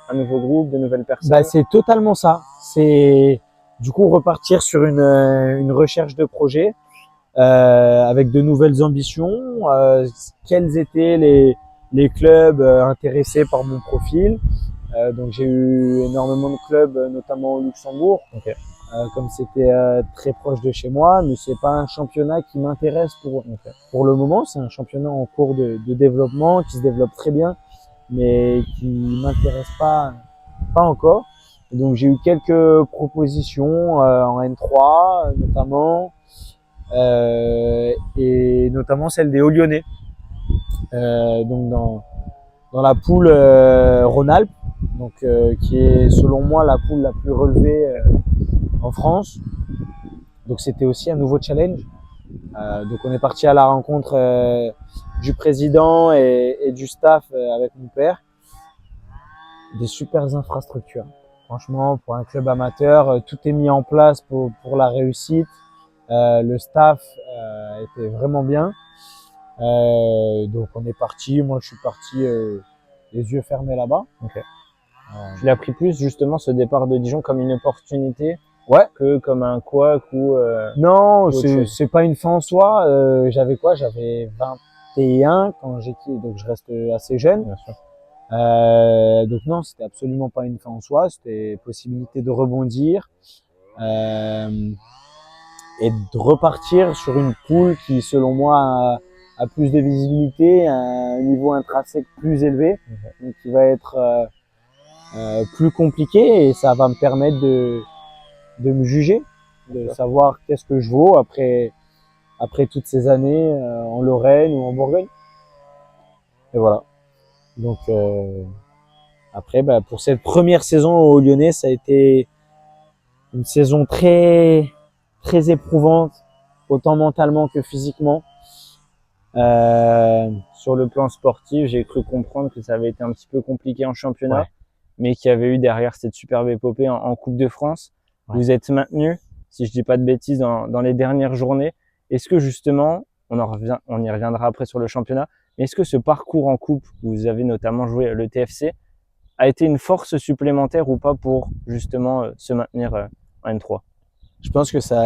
un nouveau groupe, de nouvelles personnes. c'est totalement ça. C'est du coup repartir sur une recherche de projet avec de nouvelles ambitions. Quels étaient les clubs intéressés par mon profil? Donc j'ai eu énormément de clubs, notamment au Luxembourg, Okay. comme c'était très proche de chez moi, mais c'est pas un championnat qui m'intéresse pour le moment. C'est un championnat en cours de développement qui se développe très bien, mais qui m'intéresse pas encore. Et donc j'ai eu quelques propositions en N3 notamment, et notamment celle des Hauts-Lyonnais, donc dans la poule Rhône-Alpes, donc qui est selon moi la poule la plus relevée en France. Donc c'était aussi un nouveau challenge. Donc on est parti à la rencontre du président et du staff avec mon père. Des super infrastructures. Franchement, pour un club amateur, tout est mis en place pour la réussite. Le staff était vraiment bien. Donc on est parti. Moi, je suis parti les yeux fermés là-bas. Okay. Tu l'as pris plus justement ce départ de Dijon comme une opportunité, ouais, que comme un couac ou non, c'est pas une fin en soi. J'avais quoi? J'avais 21 quand j'ai quitté, donc je reste assez jeune. Bien sûr. Donc non, c'était absolument pas une fin en soi. C'était possibilité de rebondir et de repartir sur une poule qui, selon moi, a plus de visibilité, un niveau intrinsèque plus élevé, donc qui va être plus compliqué, et ça va me permettre de me juger, de savoir qu'est-ce que je vaux après toutes ces années en Lorraine ou en Bourgogne. Et voilà. Donc après, pour cette première saison au Lyonnais, ça a été une saison très très éprouvante, autant mentalement que physiquement. Sur le plan sportif, j'ai cru comprendre que ça avait été un petit peu compliqué en championnat, Ouais. mais qu'il y avait eu derrière cette superbe épopée en Coupe de France. Ouais. Vous êtes maintenu, si je dis pas de bêtises, dans les dernières journées. Est-ce que justement, on y reviendra après sur le championnat, mais est-ce que ce parcours en coupe, où vous avez notamment joué le TFC, a été une force supplémentaire ou pas pour justement se maintenir en N3? Je pense que ça,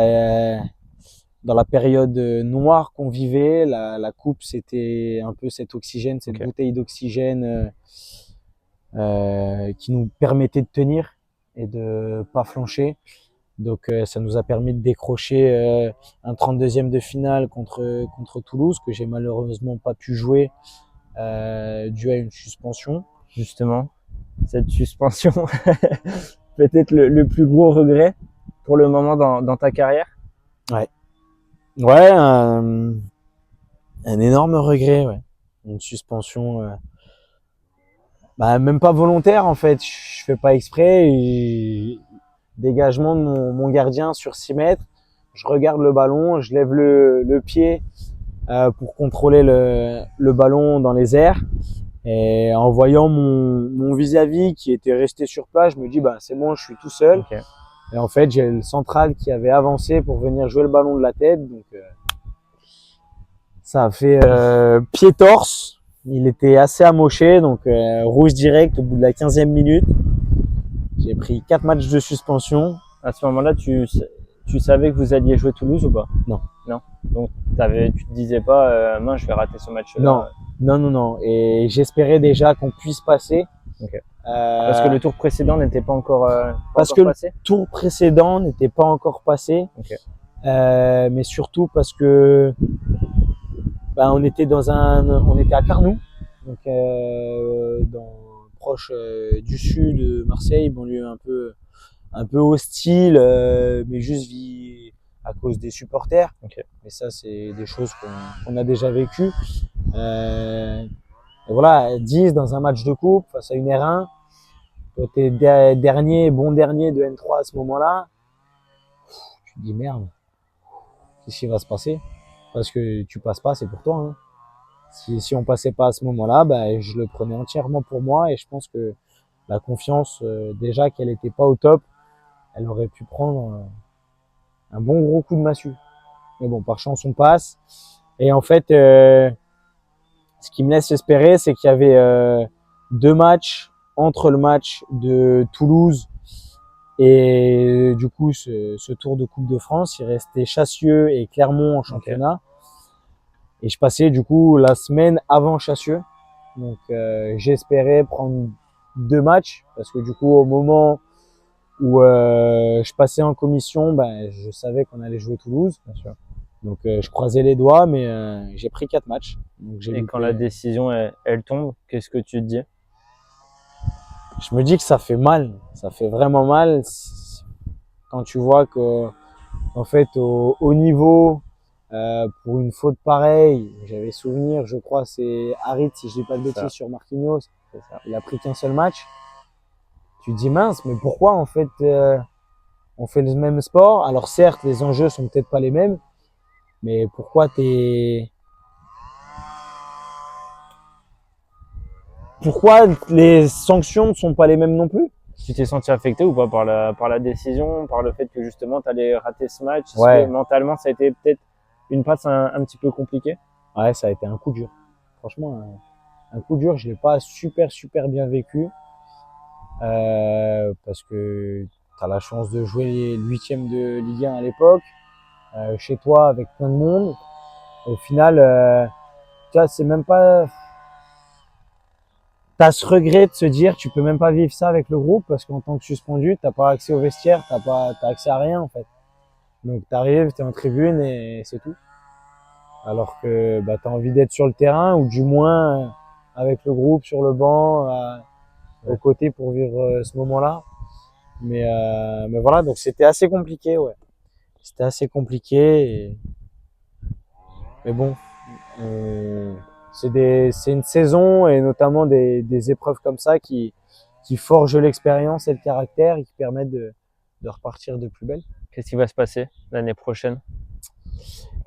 dans la période noire qu'on vivait, la coupe, c'était un peu cet oxygène, cette bouteille d'oxygène qui nous permettait de tenir et de pas flancher. Donc ça nous a permis de décrocher un 32e de finale contre Toulouse, que j'ai malheureusement pas pu jouer dû à une suspension. Justement, cette suspension, peut-être le plus gros regret pour le moment dans ta carrière? Ouais, un énorme regret, ouais. Une suspension, même pas volontaire en fait. Je fais pas exprès. Dégagement de mon gardien sur 6 mètres. Je regarde le ballon, je lève le pied pour contrôler le ballon dans les airs. Et en voyant mon vis-à-vis qui était resté sur place, je me dis c'est bon, je suis tout seul. Okay. Et en fait, j'ai le central qui avait avancé pour venir jouer le ballon de la tête. Donc ça a fait pied-torse. Il était assez amoché, donc rouge direct au bout de la 15e minute. J'ai pris 4 matchs de suspension. À ce moment-là, tu savais que vous alliez jouer Toulouse ou pas? Non. Non. Donc tu te disais pas mince, je vais rater ce match-là. Non. Et j'espérais déjà qu'on puisse passer. Okay. Parce que le tour précédent n'était pas encore passé. Le tour précédent n'était pas encore passé. Okay. Mais surtout parce que on était à Carnoux, donc proche du sud de Marseille, banlieue un peu hostile, mais juste à cause des supporters. Okay. Mais ça, c'est des choses qu'on a déjà vécues. Voilà, 10 dans un match de coupe face à une R1. Toi, t'es bon dernier de N3 à ce moment-là. Tu te dis merde, qu'est-ce qui va se passer? Parce que tu passes pas, c'est pour toi. Hein. Si on passait pas à ce moment-là, je le prenais entièrement pour moi, et je pense que la confiance déjà qu'elle n'était pas au top, elle aurait pu prendre un bon gros coup de massue. Mais bon, par chance, on passe. Et en fait, ce qui me laisse espérer, c'est qu'il y avait 2 matchs entre le match de Toulouse et du coup ce tour de Coupe de France. Il restait Chassieux et Clermont en championnat. Et je passais du coup la semaine avant Chassieux. Donc j'espérais prendre 2 matchs parce que du coup au moment où je passais en commission, ben, je savais qu'on allait jouer Toulouse. Bien sûr. Donc je croisais les doigts, mais j'ai pris 4 matchs. Donc, Et quand la décision elle tombe, qu'est-ce que tu te dis? Je me dis que ça fait mal, ça fait vraiment mal quand tu vois que en fait au haut niveau, pour une faute pareille, j'avais souvenir, je crois c'est Harit, si je dis pas de bêtises, sur Marquinhos, il a pris qu'un seul match. Tu te dis mince, mais pourquoi en fait on fait le même sport? Alors certes, les enjeux sont peut-être pas les mêmes, mais pourquoi les sanctions ne sont pas les mêmes non plus? Tu t'es senti affecté ou pas par la décision, par le fait que justement tu allais rater ce match? Est-ce Ouais. que mentalement ça a été peut-être une passe un petit peu compliquée? Ouais, ça a été un coup dur. Franchement, un coup dur, je l'ai pas super bien vécu. Parce que tu as la chance de jouer le 8e de Ligue 1 à l'époque, chez toi avec plein de monde. Au final, tu vois, c'est même pas. T'as ce regret de se dire, tu peux même pas vivre ça avec le groupe parce qu'en tant que suspendu, t'as pas accès au vestiaire, t'as accès à rien en fait. Donc t'arrives, t'es en tribune et c'est tout. Alors que bah, t'as envie d'être sur le terrain ou du moins avec le groupe sur le banc, aux côtés pour vivre ce moment-là. Mais voilà, donc c'était assez compliqué, ouais. C'était assez compliqué. Mais bon, c'est une saison et notamment des épreuves comme ça qui forgent l'expérience et le caractère et qui permettent de repartir de plus belle. Qu'est-ce qui va se passer l'année prochaine?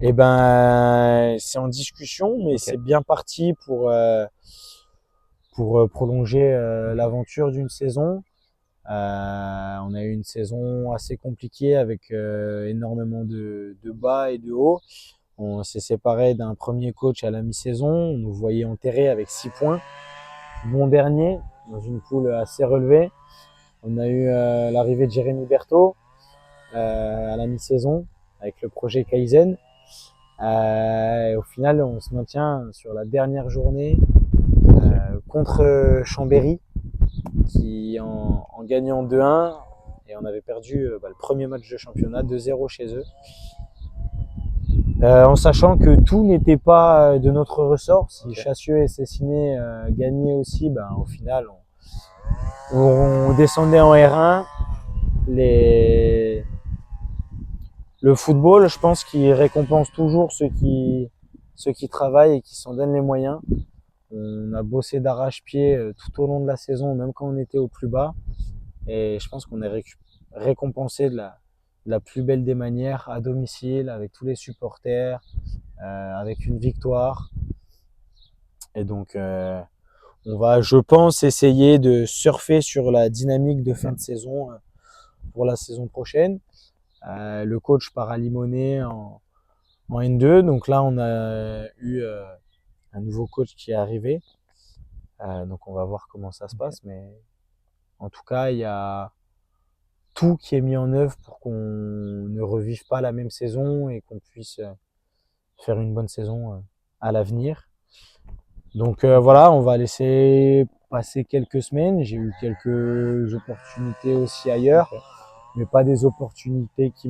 Eh ben, c'est en discussion, mais c'est bien parti pour prolonger l'aventure d'une saison. On a eu une saison assez compliquée avec énormément de bas et de hauts. On s'est séparé d'un premier coach à la mi-saison. On nous voyait enterrés avec 6 points. Bon dernier, dans une poule assez relevée. On a eu l'arrivée de Jérémy Berthaud à la mi-saison avec le projet Kaizen. Au final, on se maintient sur la dernière journée contre Chambéry, qui en gagnant 2-1, et on avait perdu le premier match de championnat 2-0 chez eux. En sachant que tout n'était pas de notre ressort. Si Chassieux et Cessiné gagnaient aussi, ben, au final, on descendait en R1. Le football, je pense qu'il récompense toujours ceux qui travaillent et qui s'en donnent les moyens. On a bossé d'arrache-pied tout au long de la saison, même quand on était au plus bas. Et je pense qu'on est récompensé de la plus belle des manières, à domicile, avec tous les supporters, avec une victoire. Et donc, on va, je pense, essayer de surfer sur la dynamique de fin de saison pour la saison prochaine. Le coach part à Limonest en N2. Donc là, on a eu un nouveau coach qui est arrivé. Donc on va voir comment ça se passe. Mais en tout cas, il y a tout qui est mis en œuvre pour qu'on ne revive pas la même saison et qu'on puisse faire une bonne saison à l'avenir. Donc voilà, on va laisser passer quelques semaines. J'ai eu quelques opportunités aussi ailleurs, mais pas des opportunités qui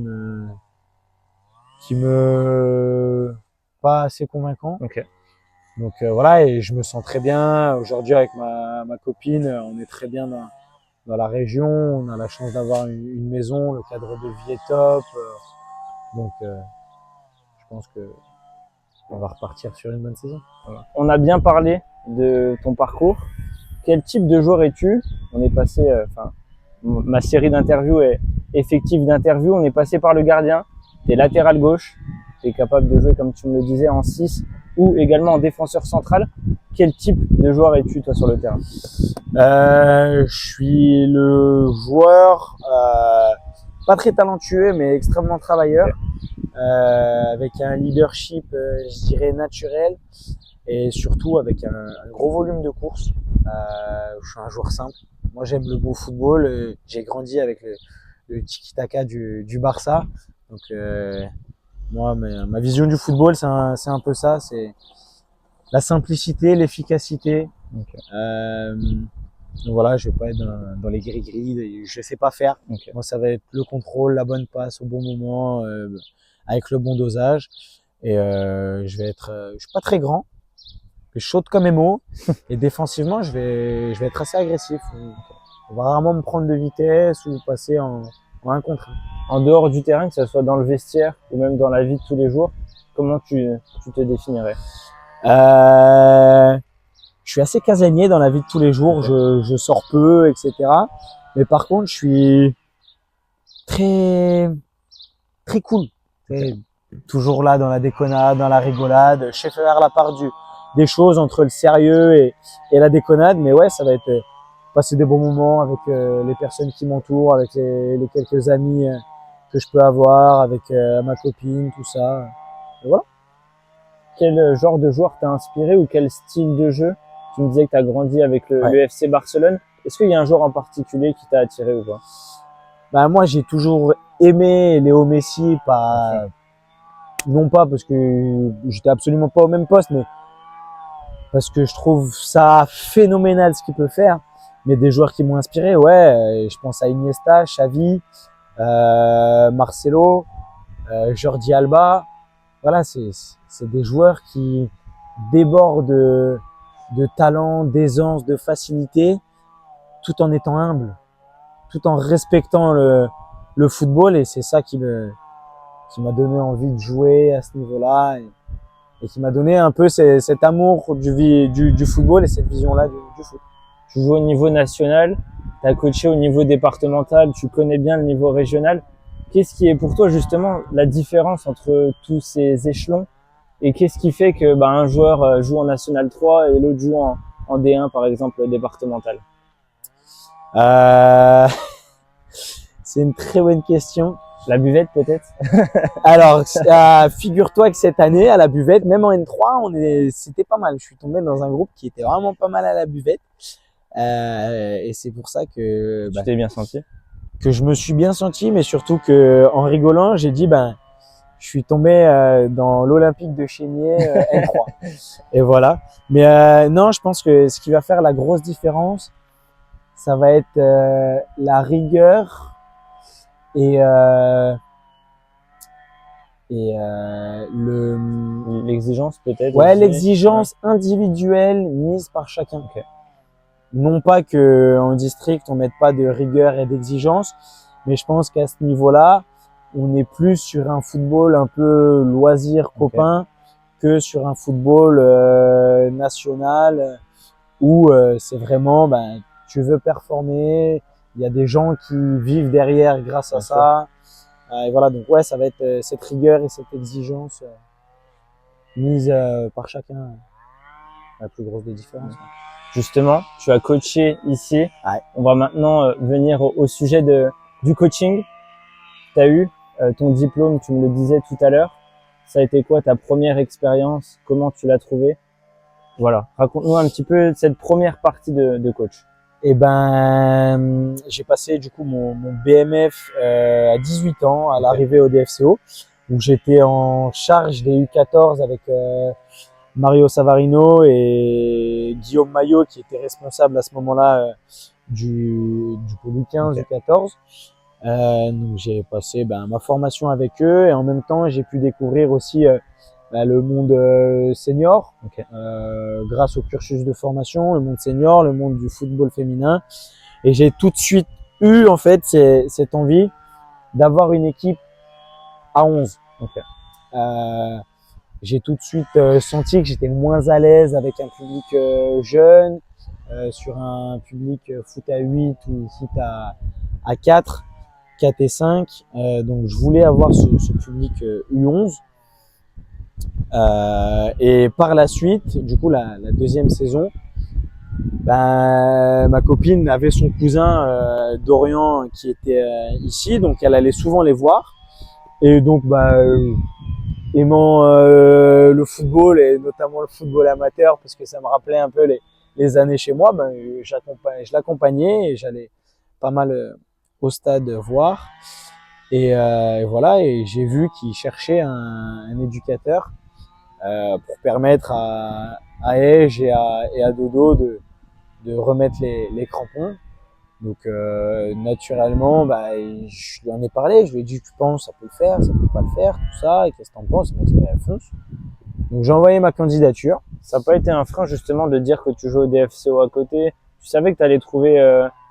me pas assez convaincant. Donc voilà, et je me sens très bien. Aujourd'hui avec ma copine, on est très bien dans la région. On a la chance d'avoir une maison, le cadre de vie est top. Donc je pense que on va repartir sur une bonne saison. Voilà. On a bien parlé de ton parcours. Quel type de joueur es-tu? On est passé, ma série d'interviews est effective d'interviews. On est passé par le gardien. Tu es latéral gauche. Tu es capable de jouer, comme tu me le disais, en 6 ou également en défenseur central. Quel type de joueur es-tu toi sur le terrain? Je suis le joueur pas très talentueux mais extrêmement travailleur, avec un leadership, je dirais naturel, et surtout avec un gros volume de courses. Je suis un joueur simple. Moi, j'aime le beau football. J'ai grandi avec le tiki-taka du Barça. Donc, moi, ma vision du football, c'est un peu ça. C'est la simplicité, l'efficacité. Okay. Donc voilà, je vais pas être dans les gris-gris. Je sais pas faire. Okay. Moi, ça va être le contrôle, la bonne passe au bon moment, avec le bon dosage. Et je suis pas très grand. Je suis chaud comme Emo. Et défensivement, je vais être assez agressif. On va rarement me prendre de vitesse ou passer en 1 contre 1. En dehors du terrain, que ce soit dans le vestiaire ou même dans la vie de tous les jours, comment tu te définirais? Je suis assez casanier dans la vie de tous les jours. Okay. Je sors peu, etc. Mais par contre, je suis très cool. Okay. Toujours là dans la déconnade, dans la rigolade. Je sais faire la part des choses entre le sérieux et la déconnade. Mais ouais, ça va être passer des bons moments avec les personnes qui m'entourent, avec les quelques amis que je peux avoir, avec ma copine, tout ça. Et voilà. Quel genre de joueur t'a inspiré ou quel style de jeu? Tu me disais que tu as grandi avec le FC Barcelone. Est-ce qu'il y a un joueur en particulier qui t'a attiré ou pas? Bah, moi, j'ai toujours aimé Léo Messi, non pas parce que j'étais absolument pas au même poste, mais parce que je trouve ça phénoménal ce qu'il peut faire. Mais des joueurs qui m'ont inspiré, ouais, je pense à Iniesta, Xavi, Marcelo, Jordi Alba. Voilà, c'est des joueurs qui débordent de talent, d'aisance, de facilité, tout en étant humble, tout en respectant le football. Et c'est ça qui m'a donné envie de jouer à ce niveau-là, et qui m'a donné un peu cet amour du football et cette vision-là du foot. Tu joues au niveau national, tu as coaché au niveau départemental, tu connais bien le niveau régional. Qu'est-ce qui est pour toi justement la différence entre tous ces échelons, et qu'est-ce qui fait que un joueur joue en National 3 et l'autre joue en D1 par exemple départemental? C'est une très bonne question. La buvette peut-être? Alors, figure-toi que cette année à la buvette, même en N3, c'était pas mal. Je suis tombé dans un groupe qui était vraiment pas mal à la buvette, et c'est pour ça que tu t'es bien senti. Que je me suis bien senti, mais surtout que en rigolant, j'ai dit je suis tombé dans l'Olympique de Chénier N3. Et voilà. Mais non, je pense que ce qui va faire la grosse différence, ça va être la rigueur et l'exigence peut-être. Ouais, l'exigence individuelle mise par chacun. Okay. Non pas que en district on mette pas de rigueur et d'exigence, mais je pense qu'à ce niveau-là, on est plus sur un football un peu loisir copain, que sur un football national où c'est vraiment tu veux performer, il y a des gens qui vivent derrière grâce à ça. Et voilà, donc ouais, ça va être cette rigueur et cette exigence mise par chacun, la plus grosse des différences. Justement, tu as coaché ici. Ouais. On va maintenant venir au sujet du coaching. Tu as eu ton diplôme, tu me le disais tout à l'heure. Ça a été quoi ta première expérience? Comment tu l'as trouvé? Voilà, raconte-nous un petit peu cette première partie de coach. Eh j'ai passé du coup mon BMF à 18 ans à l'arrivée au DFCO, où j'étais en charge des U14 avec Mario Savarino et Guillaume Maillot, qui était responsable à ce moment-là du pôle U15, U14. Donc j'ai passé ma formation avec eux, et en même temps j'ai pu découvrir aussi le monde senior, grâce au cursus de formation, le monde senior, le monde du football féminin. Et j'ai tout de suite eu en fait cette envie d'avoir une équipe à 11. J'ai tout de suite senti que j'étais moins à l'aise avec un public jeune, sur un public foot à 8 ou foot à 4 et 5. Donc je voulais avoir ce public U11. Et par la suite, du coup, la deuxième saison, ben, ma copine avait son cousin d'Orient qui était ici, donc elle allait souvent les voir. Et donc, aimant le football et notamment le football amateur, parce que ça me rappelait un peu les années chez moi, ben, je l'accompagnais et j'allais pas mal au stade voir. Et voilà, et j'ai vu qu'il cherchait un éducateur pour permettre à Ege et à Dodo de remettre les crampons. Donc naturellement, je lui en ai parlé, je lui ai dit tu penses ça peut le faire, ça peut pas le faire, tout ça, et qu'est-ce que t'en penses? Il m'a dit fonce. Donc j'ai envoyé ma candidature. Ça n'a pas été un frein justement de dire que tu joues au DFCO à côté. Tu savais que tu allais trouver,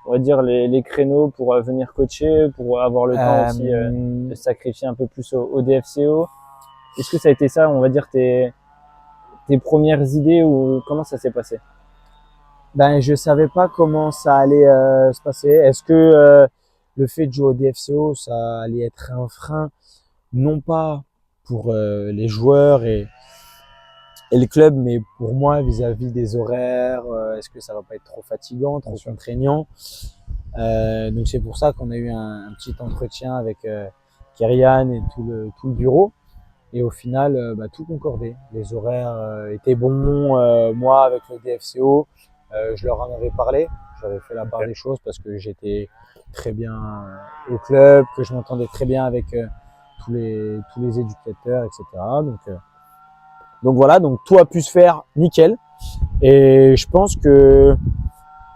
on va dire, les créneaux pour venir coacher, pour avoir le temps aussi de sacrifier un peu plus au DFCO. Est-ce que ça a été ça, on va dire, tes premières idées ou comment ça s'est passé? Je savais pas comment ça allait se passer. Est-ce que le fait de jouer au DFCO, ça allait être un frein, non pas pour les joueurs et le club, mais pour moi vis-à-vis des horaires, est-ce que ça va pas être trop fatigant, trop contraignant? Donc c'est pour ça qu'on a eu un petit entretien avec Kyrian et tout le bureau. Et au final, tout concordait. Les horaires étaient bons. Moi, avec le DFCO, je leur en avais parlé. J'avais fait la part des choses parce que j'étais très bien au club, que je m'entendais très bien avec tous les éducateurs, etc. Donc voilà, donc tout a pu se faire nickel. Et je pense que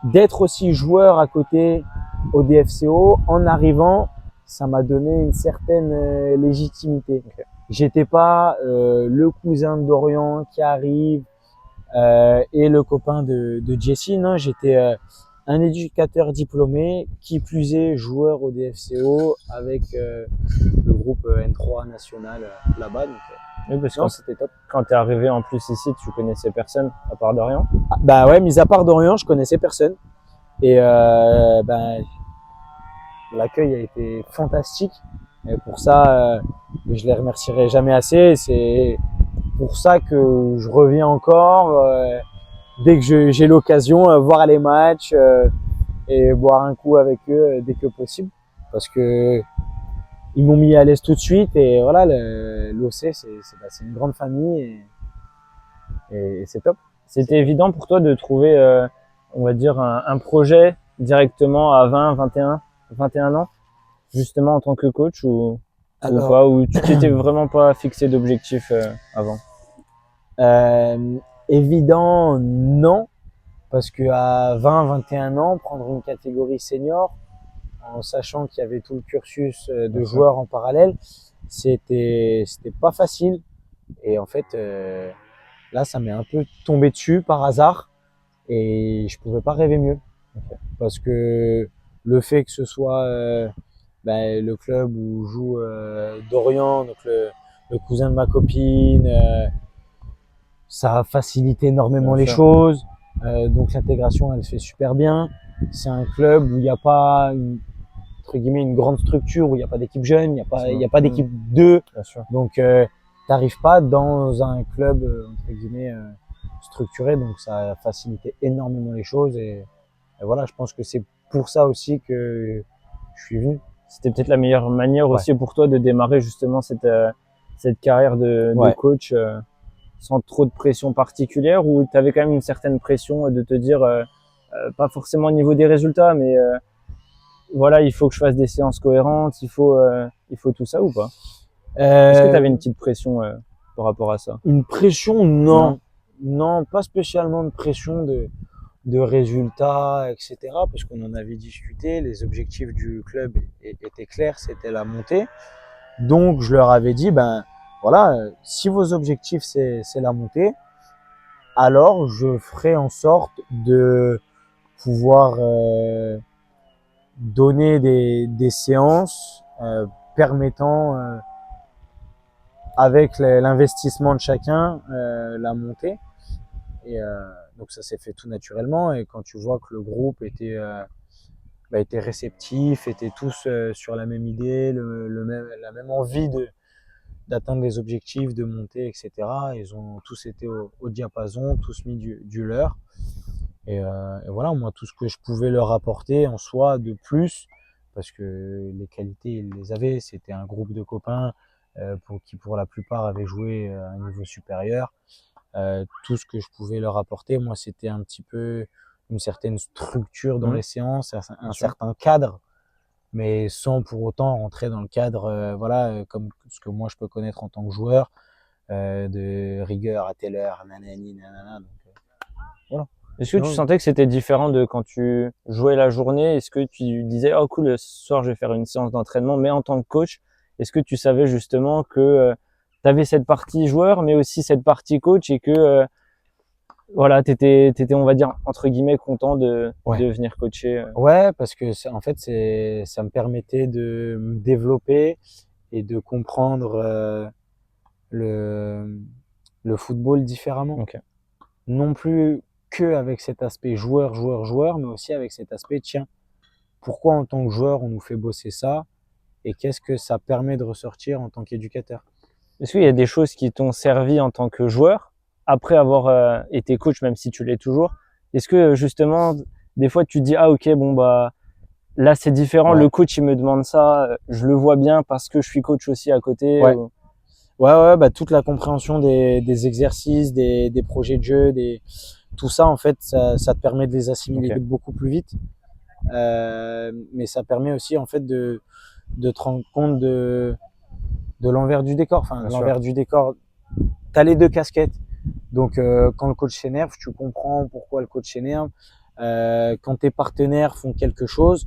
d'être aussi joueur à côté au DFCO, en arrivant, ça m'a donné une certaine légitimité. Okay. J'étais pas le cousin d'Orient qui arrive et le copain de Jesse, non, j'étais un éducateur diplômé, qui plus est joueur au DFCO avec le groupe N3 national là-bas. Donc, oui, parce que c'était top. Quand tu es arrivé en plus ici, tu connaissais personne à part d'Orient? Bah ouais, mis à part d'Orient, je connaissais personne. Et l'accueil a été fantastique. Et pour ça, je les remercierai jamais assez. C'est pour ça que je reviens encore dès que j'ai l'occasion, voir les matchs et boire un coup avec eux dès que possible. Parce que ils m'ont mis à l'aise tout de suite. Et voilà, l'OC, c'est une grande famille et c'est top. C'était évident pour toi de trouver, on va dire, un projet directement à 20, 21 ans, justement en tant que coach ou pas, ou tu t'étais vraiment pas fixé d'objectif avant? Évident, non, parce que à 20, 21 ans, prendre une catégorie senior, en sachant qu'il y avait tout le cursus de joueurs en parallèle, c'était pas facile. Et en fait, là, ça m'est un peu tombé dessus par hasard et je pouvais pas rêver mieux. Okay. Parce que le fait que ce soit le club où joue Dorian, donc le cousin de ma copine, ça a facilité énormément les choses. Donc l'intégration, elle se fait super bien. C'est un club où il n'y a pas entre guillemets une grande structure, où il n'y a pas d'équipe jeune, il n'y a pas d'équipe 2. Donc t'arrives pas dans un club entre guillemets structuré, donc ça a facilité énormément les choses et voilà, je pense que c'est pour ça aussi que je suis venu. C'était peut-être la meilleure manière aussi pour toi de démarrer justement cette carrière de coach sans trop de pression particulière, ou tu avais quand même une certaine pression de te dire pas forcément au niveau des résultats, mais voilà, il faut que je fasse des séances cohérentes, il faut tout ça ou pas? Est-ce que tu avais une petite pression par rapport à ça? Une pression, non. Non, pas spécialement de pression de résultats, etc. Parce qu'on en avait discuté, les objectifs du club étaient clairs, c'était la montée. Donc je leur avais dit, voilà, si vos objectifs c'est la montée, alors je ferai en sorte de pouvoir donner des séances permettant avec l'investissement de chacun la montée. Et donc ça s'est fait tout naturellement. Et quand tu vois que le groupe était réceptif, étaient tous sur la même idée, la même envie d'atteindre les objectifs, de monter, etc. Ils ont tous été au diapason, tous mis du leur. Et voilà, moi, tout ce que je pouvais leur apporter en soi de plus, parce que les qualités, ils les avaient. C'était un groupe de copains qui, pour la plupart, avaient joué à un niveau supérieur. Tout ce que je pouvais leur apporter, moi, c'était un petit peu une certaine structure dans les séances, un certain cadre, mais sans pour autant rentrer dans le cadre, comme ce que moi je peux connaître en tant que joueur, de rigueur à telle heure, nanani, nanana. Donc, voilà. Est-ce que tu sentais que c'était différent de quand tu jouais la journée? Est-ce que tu disais, oh cool, ce soir je vais faire une séance d'entraînement, mais en tant que coach, est-ce que tu savais justement que tu avais cette partie joueur, mais aussi cette partie coach et que voilà, t'étais, on va dire, entre guillemets, content de venir coacher? Ouais, parce que en fait, ça me permettait de me développer et de comprendre le football différemment. Okay. Non plus que avec cet aspect joueur, mais aussi avec cet aspect, tiens, pourquoi en tant que joueur on nous fait bosser ça et qu'est-ce que ça permet de ressortir en tant qu'éducateur? Est-ce qu'il y a des choses qui t'ont servi en tant que joueur après avoir été coach, même si tu l'es toujours? Est-ce que justement, des fois tu te dis, ah ok, bon bah là c'est différent, le coach il me demande ça, je le vois bien parce que je suis coach aussi à côté? Ouais, bah, toute la compréhension des exercices, des projets de jeu, tout ça, en fait, ça te permet de les assimiler beaucoup plus vite. Mais ça permet aussi, en fait, de te rendre compte de l'envers du décor. Enfin, l'envers du décor, tu as les deux casquettes. Donc, quand le coach s'énerve, tu comprends pourquoi le coach s'énerve. Quand tes partenaires font quelque chose,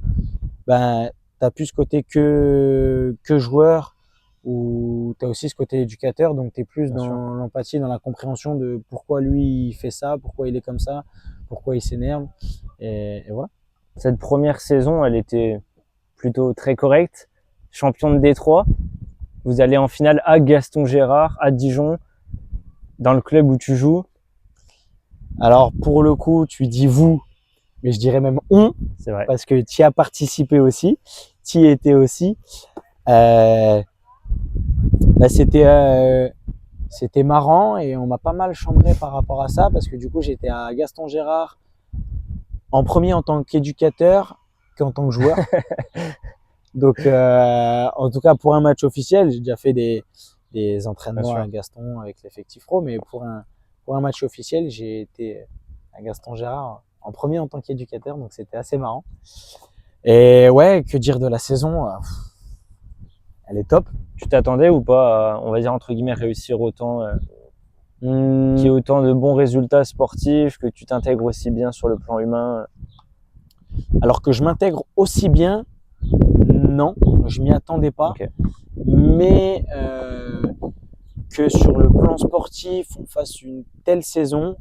ben, tu n'as plus ce côté que joueur, où tu as aussi ce côté éducateur, donc tu es plus dans l'empathie, dans la compréhension de pourquoi lui il fait ça, pourquoi il est comme ça, pourquoi il s'énerve, et voilà. Cette première saison, elle était plutôt très correcte. Champion de Détroit, vous allez en finale à Gaston Gérard, à Dijon, dans le club où tu joues. Alors pour le coup, tu dis vous, mais je dirais même on, c'est vrai, parce que tu y as participé aussi, tu y étais aussi. C'était marrant et on m'a pas mal chambré par rapport à ça parce que du coup j'étais à Gaston Gérard en premier en tant qu'éducateur qu'en tant que joueur. Donc en tout cas pour un match officiel, j'ai déjà fait des entraînements à Gaston avec l'effectif pro, mais pour un match officiel, j'ai été à Gaston Gérard en premier en tant qu'éducateur, donc c'était assez marrant. Et ouais, que dire de la saison, elle est top. Tu t'attendais ou pas à, on va dire entre guillemets, réussir autant, qu'il y ait autant de bons résultats sportifs, que tu t'intègres aussi bien sur le plan humain? Alors que je m'intègre aussi bien, non, je m'y attendais pas. Mais que sur le plan sportif, on fasse une telle saison,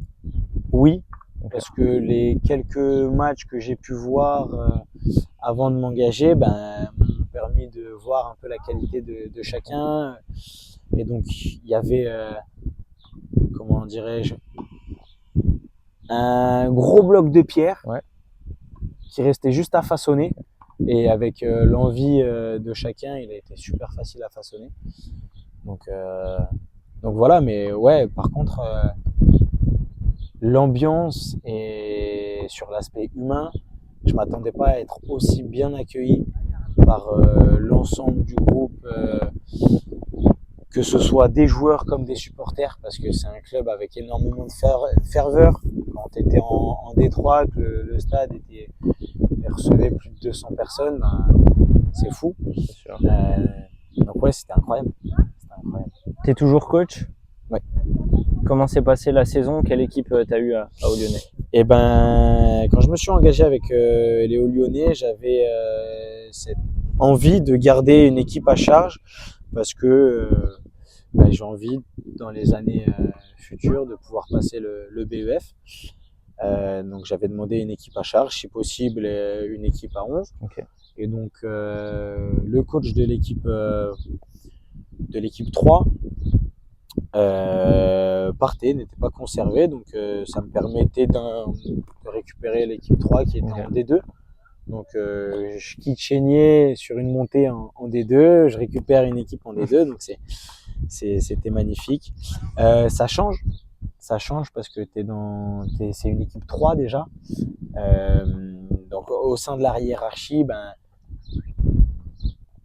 oui. Parce que les quelques matchs que j'ai pu voir avant de m'engager, m'ont permis de voir un peu la qualité de chacun. Et donc, il y avait, comment dirais-je, un gros bloc de pierre qui restait juste à façonner. Et avec l'envie de chacun, il a été super facile à façonner. Donc voilà, mais ouais, par contre, l'ambiance et sur l'aspect humain, je m'attendais pas à être aussi bien accueilli par l'ensemble du groupe, que ce soit des joueurs comme des supporters, parce que c'est un club avec énormément de ferveur. Quand tu étais en Détroit, que le stade recevait plus de 200 personnes, c'est fou. C'est sûr. Donc ouais, c'était incroyable. T'es toujours coach? Ouais. Comment s'est passée la saison? Quelle équipe t'as eu à Hauts-Lyonnais? Eh ben, quand je me suis engagé avec les Hauts-Lyonnais, j'avais cette envie de garder une équipe à charge parce que j'ai envie, dans les années futures, de pouvoir passer le BEF. Donc j'avais demandé une équipe à charge, si possible une équipe à 11. Et donc le coach de l'équipe 3 partait, n'était pas conservé, donc ça me permettait de récupérer l'équipe 3 qui était en D2. Donc je quitte Chénier sur une montée en D2, je récupère une équipe en D2, donc C'était magnifique. Ça change parce que c'est une équipe 3 déjà. Donc au sein de la hiérarchie, ben,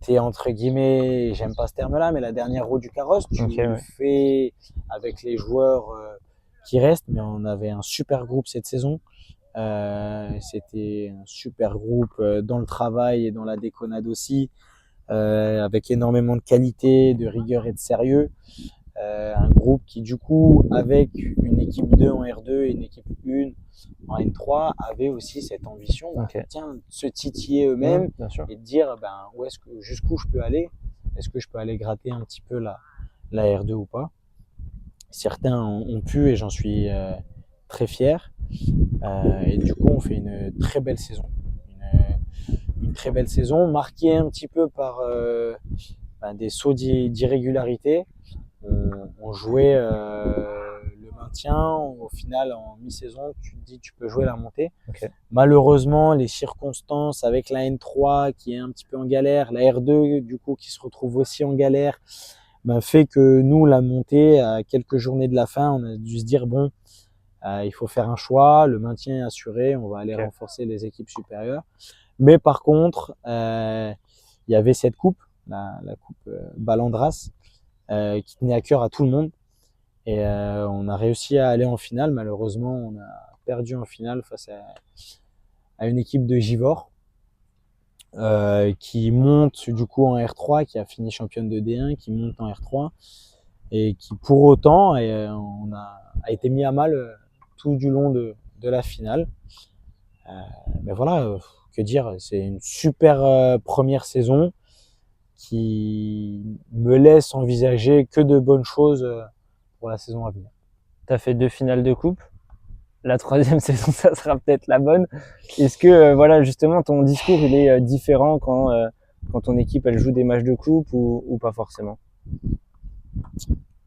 t'es entre guillemets, j'aime pas ce terme-là, mais la dernière roue du carrosse. Tu fais avec les joueurs qui restent, mais on avait un super groupe cette saison. C'était un super groupe dans le travail et dans la déconnade aussi, avec énormément de qualité, de rigueur et de sérieux. Un groupe qui du coup, avec une équipe 2 en R2 et une équipe 1 en N3, avait aussi cette ambition, tiens, de se titiller eux-mêmes et de dire jusqu'où je peux aller, est-ce que je peux aller gratter un petit peu la R2 ou pas. Certains ont pu et j'en suis très fier. Et du coup, on fait une très belle saison. Une très belle saison, marquée un petit peu par des sauts d'irrégularité. On jouait le maintien. Au final, en mi-saison, tu te dis tu peux jouer la montée. Malheureusement, les circonstances avec la N3 qui est un petit peu en galère, la R2 du coup qui se retrouve aussi en galère, fait que nous, la montée, à quelques journées de la fin, on a dû se dire bon, il faut faire un choix, le maintien est assuré, on va aller renforcer les équipes supérieures. Mais par contre, il y avait cette coupe, la coupe Balandras, qui tenait à cœur à tout le monde. Et on a réussi à aller en finale. Malheureusement, on a perdu en finale face à une équipe de Givors, qui monte du coup en R3, qui a fini championne de D1, qui monte en R3, et qui pour autant a été mis à mal tout du long de la finale. Mais voilà, que dire, c'est une super première saison qui me laisse envisager que de bonnes choses pour la saison à venir. Tu as fait 2 finales de coupe. La 3e saison, ça sera peut-être la bonne. Est-ce que voilà, justement, ton discours il est différent quand ton équipe elle joue des matchs de coupe ou pas forcément?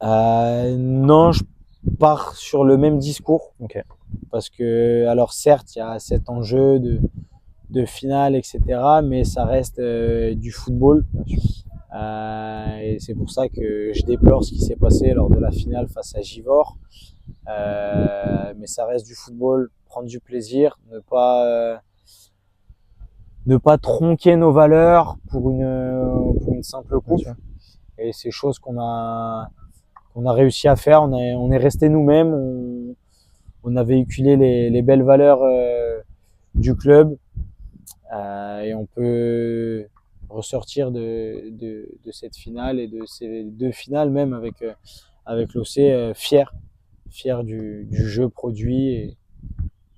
Non, je pars sur le même discours. Parce que, alors certes, il y a cet enjeu de finale, etc., mais ça reste du football. Et c'est pour ça que je déplore ce qui s'est passé lors de la finale face à Givors. Mais ça reste du football, prendre du plaisir, ne pas tronquer nos valeurs pour une simple coupe. Et c'est chose qu'on a réussi à faire. On est resté nous-mêmes, on a véhiculé les belles valeurs du club, et on peut ressortir de cette finale et de ces 2 finales même avec l'OC fier du jeu produit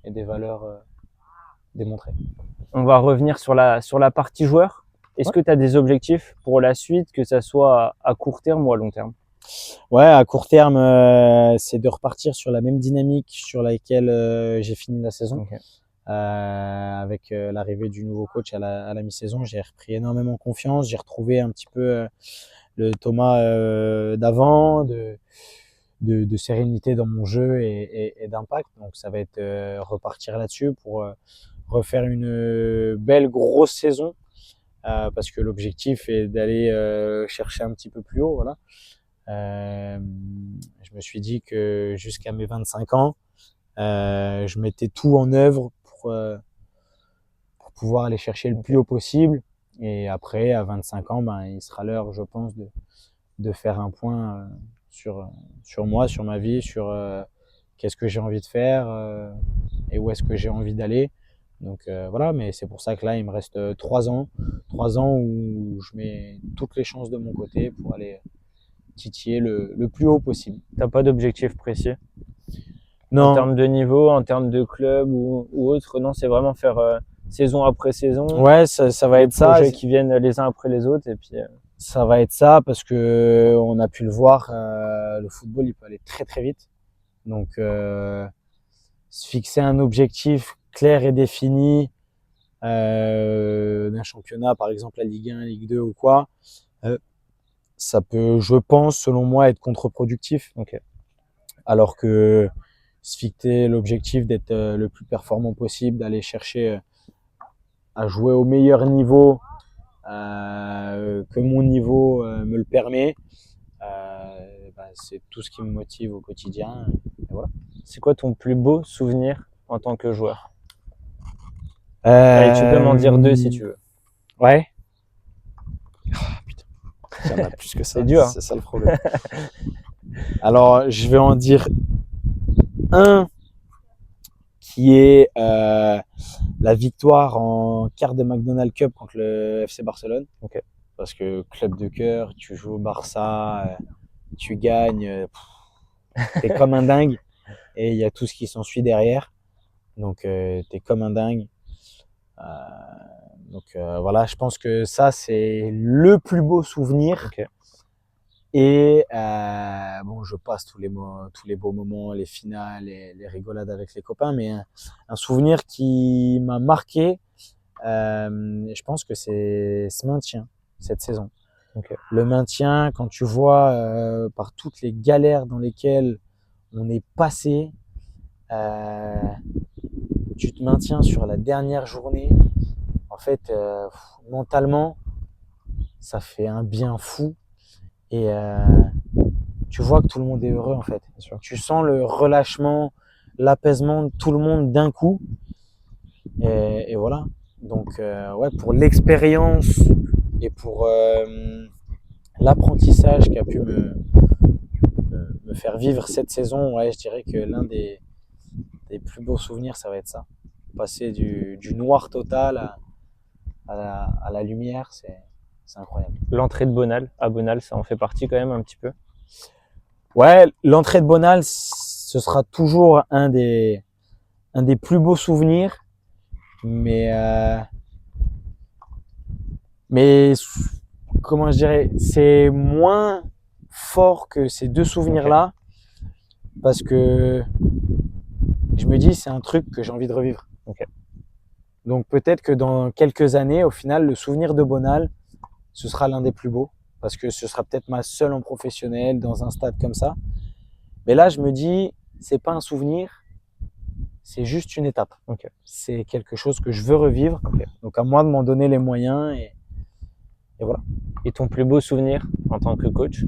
et des valeurs démontrées. On va revenir sur la partie joueur. Est-ce que tu as des objectifs pour la suite, que ça soit à court terme ou à long terme? Ouais, à court terme, c'est de repartir sur la même dynamique sur laquelle j'ai fini la saison. Avec l'arrivée du nouveau coach à la mi-saison, j'ai repris énormément confiance. J'ai retrouvé un petit peu le Thomas d'avant, de sérénité dans mon jeu et d'impact. Donc ça va être repartir là-dessus pour refaire une belle grosse saison, parce que l'objectif est d'aller chercher un petit peu plus haut. Voilà. Je me suis dit que jusqu'à mes 25 ans, je mettais tout en œuvre pour pouvoir aller chercher le plus haut possible. Et après, à 25 ans, il sera l'heure, je pense, de faire un point sur moi, sur ma vie, sur qu'est-ce que j'ai envie de faire et où est-ce que j'ai envie d'aller. Donc voilà, mais c'est pour ça que là, il me reste 3 ans. 3 ans où je mets toutes les chances de mon côté pour aller titiller le plus haut possible. T'as pas d'objectif précis? Non. En termes de niveau, en termes de club ou autre? Non, c'est vraiment faire saison après saison. Ouais, ça va être ça. Les projets qui viennent les uns après les autres et puis. Ça va être ça parce que on a pu le voir, le football il peut aller très très vite. Donc se fixer un objectif clair et défini d'un championnat, par exemple la Ligue 1, Ligue 2 ou quoi, ça peut, je pense, selon moi, être contre-productif. Alors que se fixer l'objectif d'être le plus performant possible, d'aller chercher à jouer au meilleur niveau que mon niveau me le permet, c'est tout ce qui me motive au quotidien. Et voilà. C'est quoi ton plus beau souvenir en tant que joueur? Allez, tu peux m'en dire 2 si tu veux. Ouais. Ah, putain. J'en ai plus que ça. C'est dur, hein. C'est ça le problème. Alors, je vais en dire un qui est la victoire en quart de McDonald's Cup contre le FC Barcelone. Ok. Parce que club de cœur, tu joues au Barça, tu gagnes, t'es comme un dingue. Et il y a tout ce qui s'ensuit derrière. Donc, t'es comme un dingue. Donc voilà, je pense que ça, c'est le plus beau souvenir. Ok. Et bon, je passe tous les beaux moments, les finales, les rigolades avec les copains, mais un souvenir qui m'a marqué, je pense que c'est ce maintien cette saison. Ok. Le maintien, quand tu vois par toutes les galères dans lesquelles on est passé, tu te maintiens sur la dernière journée. En fait, mentalement, ça fait un bien fou. Et tu vois que tout le monde est heureux en fait. Tu sens le relâchement, l'apaisement de tout le monde d'un coup. Et voilà. Donc ouais, pour l'expérience et pour l'apprentissage qu'a pu me faire vivre cette saison, ouais, je dirais que l'un des plus beaux souvenirs, ça va être ça. Passer du noir total à la lumière, c'est incroyable. L'entrée de Bonal, à Bonal, ça en fait partie quand même un petit peu. Ouais, l'entrée de Bonal, ce sera toujours un des plus beaux souvenirs, mais comment je dirais, c'est moins fort que ces deux souvenirs-là, parce que je me dis c'est un truc que j'ai envie de revivre. Okay. Donc peut-être que dans quelques années, au final, le souvenir de Bonal, ce sera l'un des plus beaux, parce que ce sera peut-être ma seule en professionnel dans un stade comme ça. Mais là, je me dis, c'est pas un souvenir, c'est juste une étape. Okay. C'est quelque chose que je veux revivre. Okay. Donc à moi de m'en donner les moyens et voilà. Et ton plus beau souvenir en tant que coach?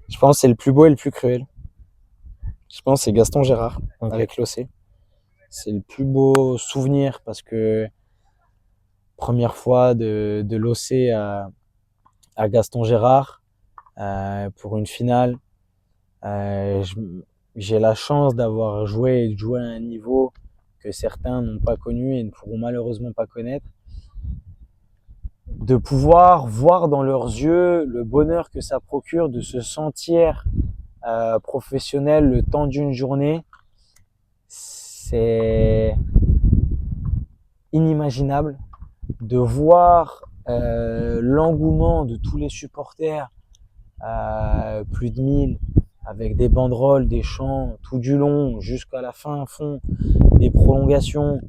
Je pense que c'est le plus beau et le plus cruel. Je pense que c'est Gaston Gérard avec l'OC. C'est le plus beau souvenir parce que première fois de l'OC à Gaston Gérard pour une finale. J'ai la chance d'avoir joué à un niveau que certains n'ont pas connu et ne pourront malheureusement pas connaître. De pouvoir voir dans leurs yeux le bonheur que ça procure de se sentir professionnel le temps d'une journée, c'est inimaginable. De voir l'engouement de tous les supporters, plus de 1000, avec des banderoles, des chants tout du long jusqu'à la fin fond, des prolongations,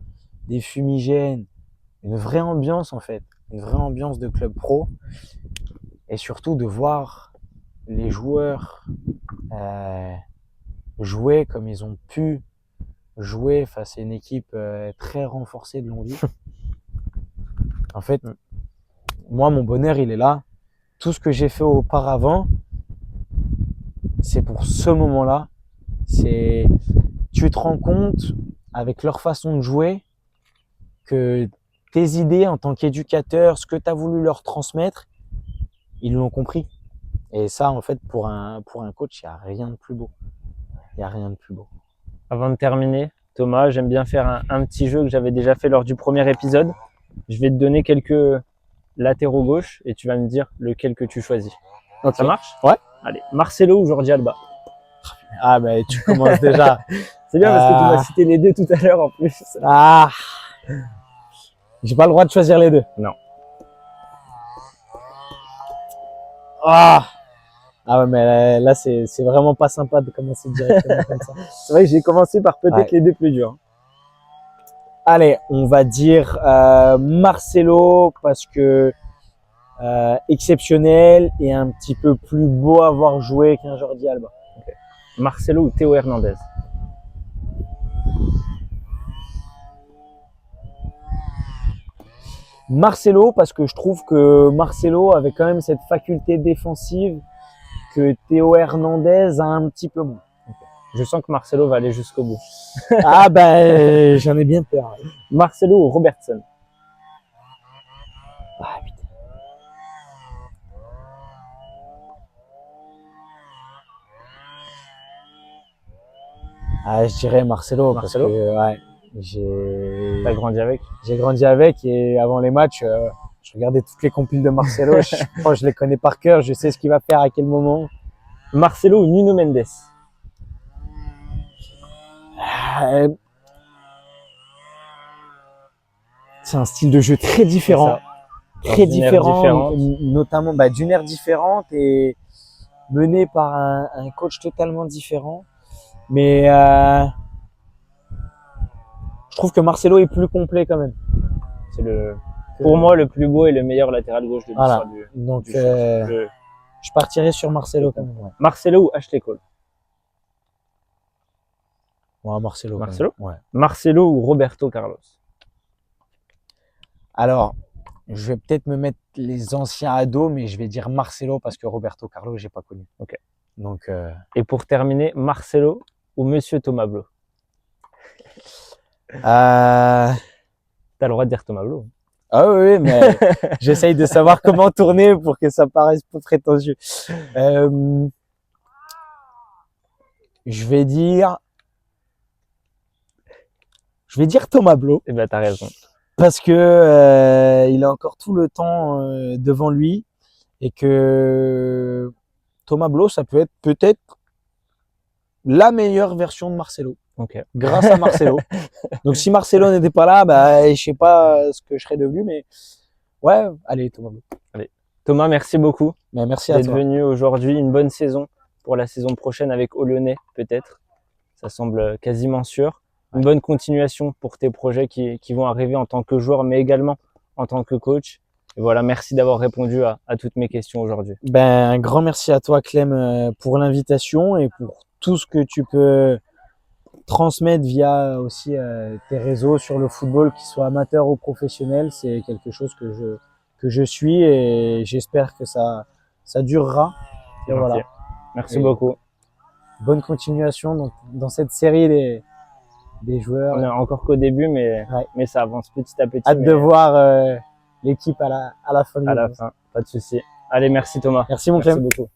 des fumigènes, une vraie ambiance en fait, une vraie ambiance de club pro, et surtout de voir les joueurs jouer comme ils ont pu jouer face à une équipe très renforcée de Longwy. En fait, moi mon bonheur il est là. Tout ce que j'ai fait auparavant, c'est pour ce moment-là. Tu te rends compte avec leur façon de jouer que tes idées en tant qu'éducateur, ce que tu as voulu leur transmettre, ils l'ont compris. Et ça, en fait, pour un coach, il n'y a rien de plus beau. Il n'y a rien de plus beau. Avant de terminer, Thomas, j'aime bien faire un petit jeu que j'avais déjà fait lors du premier épisode. Je vais te donner quelques latéraux gauche et tu vas me dire lequel que tu choisis. Okay. Ça marche? Ouais. Allez, Marcelo ou Jordi Alba? Ah, ben, tu commences déjà. C'est bien parce que tu m'as cité les deux tout à l'heure en plus. Ah, j'ai pas le droit de choisir les deux. Non. Ah ouais, mais là, c'est vraiment pas sympa de commencer directement comme ça. C'est vrai que j'ai commencé par peut-être les deux plus durs. Allez, on va dire Marcelo parce que exceptionnel et un petit peu plus beau à voir jouer qu'un Jordi Alba. Okay. Marcelo ou Théo Hernandez? Marcelo, parce que je trouve que Marcelo avait quand même cette faculté défensive que Théo Hernandez a un petit peu moins. Je sens que Marcelo va aller jusqu'au bout. Ah ben, j'en ai bien peur. Marcelo ou Robertson? Ah putain. Ah, je dirais Marcelo, Marcelo? parce que ouais, T'as grandi avec? j'ai grandi avec et avant les matchs, je regardais toutes les compiles de Marcelo. Je les connais par cœur, je sais ce qu'il va faire à quel moment. Marcelo ou Nuno Mendes? Euh, C'est un style de jeu très différent, très D'une ère différent, différente. notamment d'une ère différente et mené par un coach totalement différent. Mais je trouve que Marcelo est plus complet quand même. C'est pour moi le plus beau et le meilleur latéral gauche de l'histoire Voilà. du Donc foot. Je- je partirais sur Marcelo quand même. Ouais. Marcelo ou Ashley Cole? Ouais, Marcelo. quand Marcelo? même. Ouais. Marcelo ou Roberto Carlos? Alors, je vais peut-être me mettre les anciens à dos, mais je vais dire Marcelo parce que Roberto Carlos, j'ai pas connu. Ok. Donc, Et pour terminer, Marcelo ou Monsieur Thomas Blo? ah T'as le droit de dire Thomas Blo. oui, mais j'essaye de savoir comment tourner pour que ça paraisse pas prétentieux. Je vais dire Thomas Blo Eh ben t'as raison. parce que il a encore tout le temps devant lui et que Thomas Blo, ça peut être peut-être la meilleure version de Marcelo. Ok. Grâce à Marcelo. Donc si Marcelo n'était pas là, bah je sais pas ce que je serais devenu, mais ouais, allez Thomas Blo. Thomas, merci beaucoup Mais merci à d'être toi. venu aujourd'hui. Une bonne saison pour la saison prochaine avec Olonais, peut-être. Ça semble quasiment sûr. Une Ouais. bonne continuation pour tes projets qui vont arriver en tant que joueur, mais également en tant que coach. Et voilà, merci d'avoir répondu à toutes mes questions aujourd'hui. Ben un grand merci à toi Clem pour l'invitation et pour tout ce que tu peux transmettre via aussi tes réseaux sur le football, qu'il soit amateur ou professionnel. C'est quelque chose que je suis et j'espère que ça durera. Et Gentil. voilà. Merci Et beaucoup. bonne continuation dans cette série des joueurs. On est encore qu'au début, mais, Ouais. mais ça avance petit à petit. Hâte mais de voir l'équipe à la fin du à la mois. fin, pas de souci. Allez, merci Thomas. Merci mon Merci Clem. beaucoup.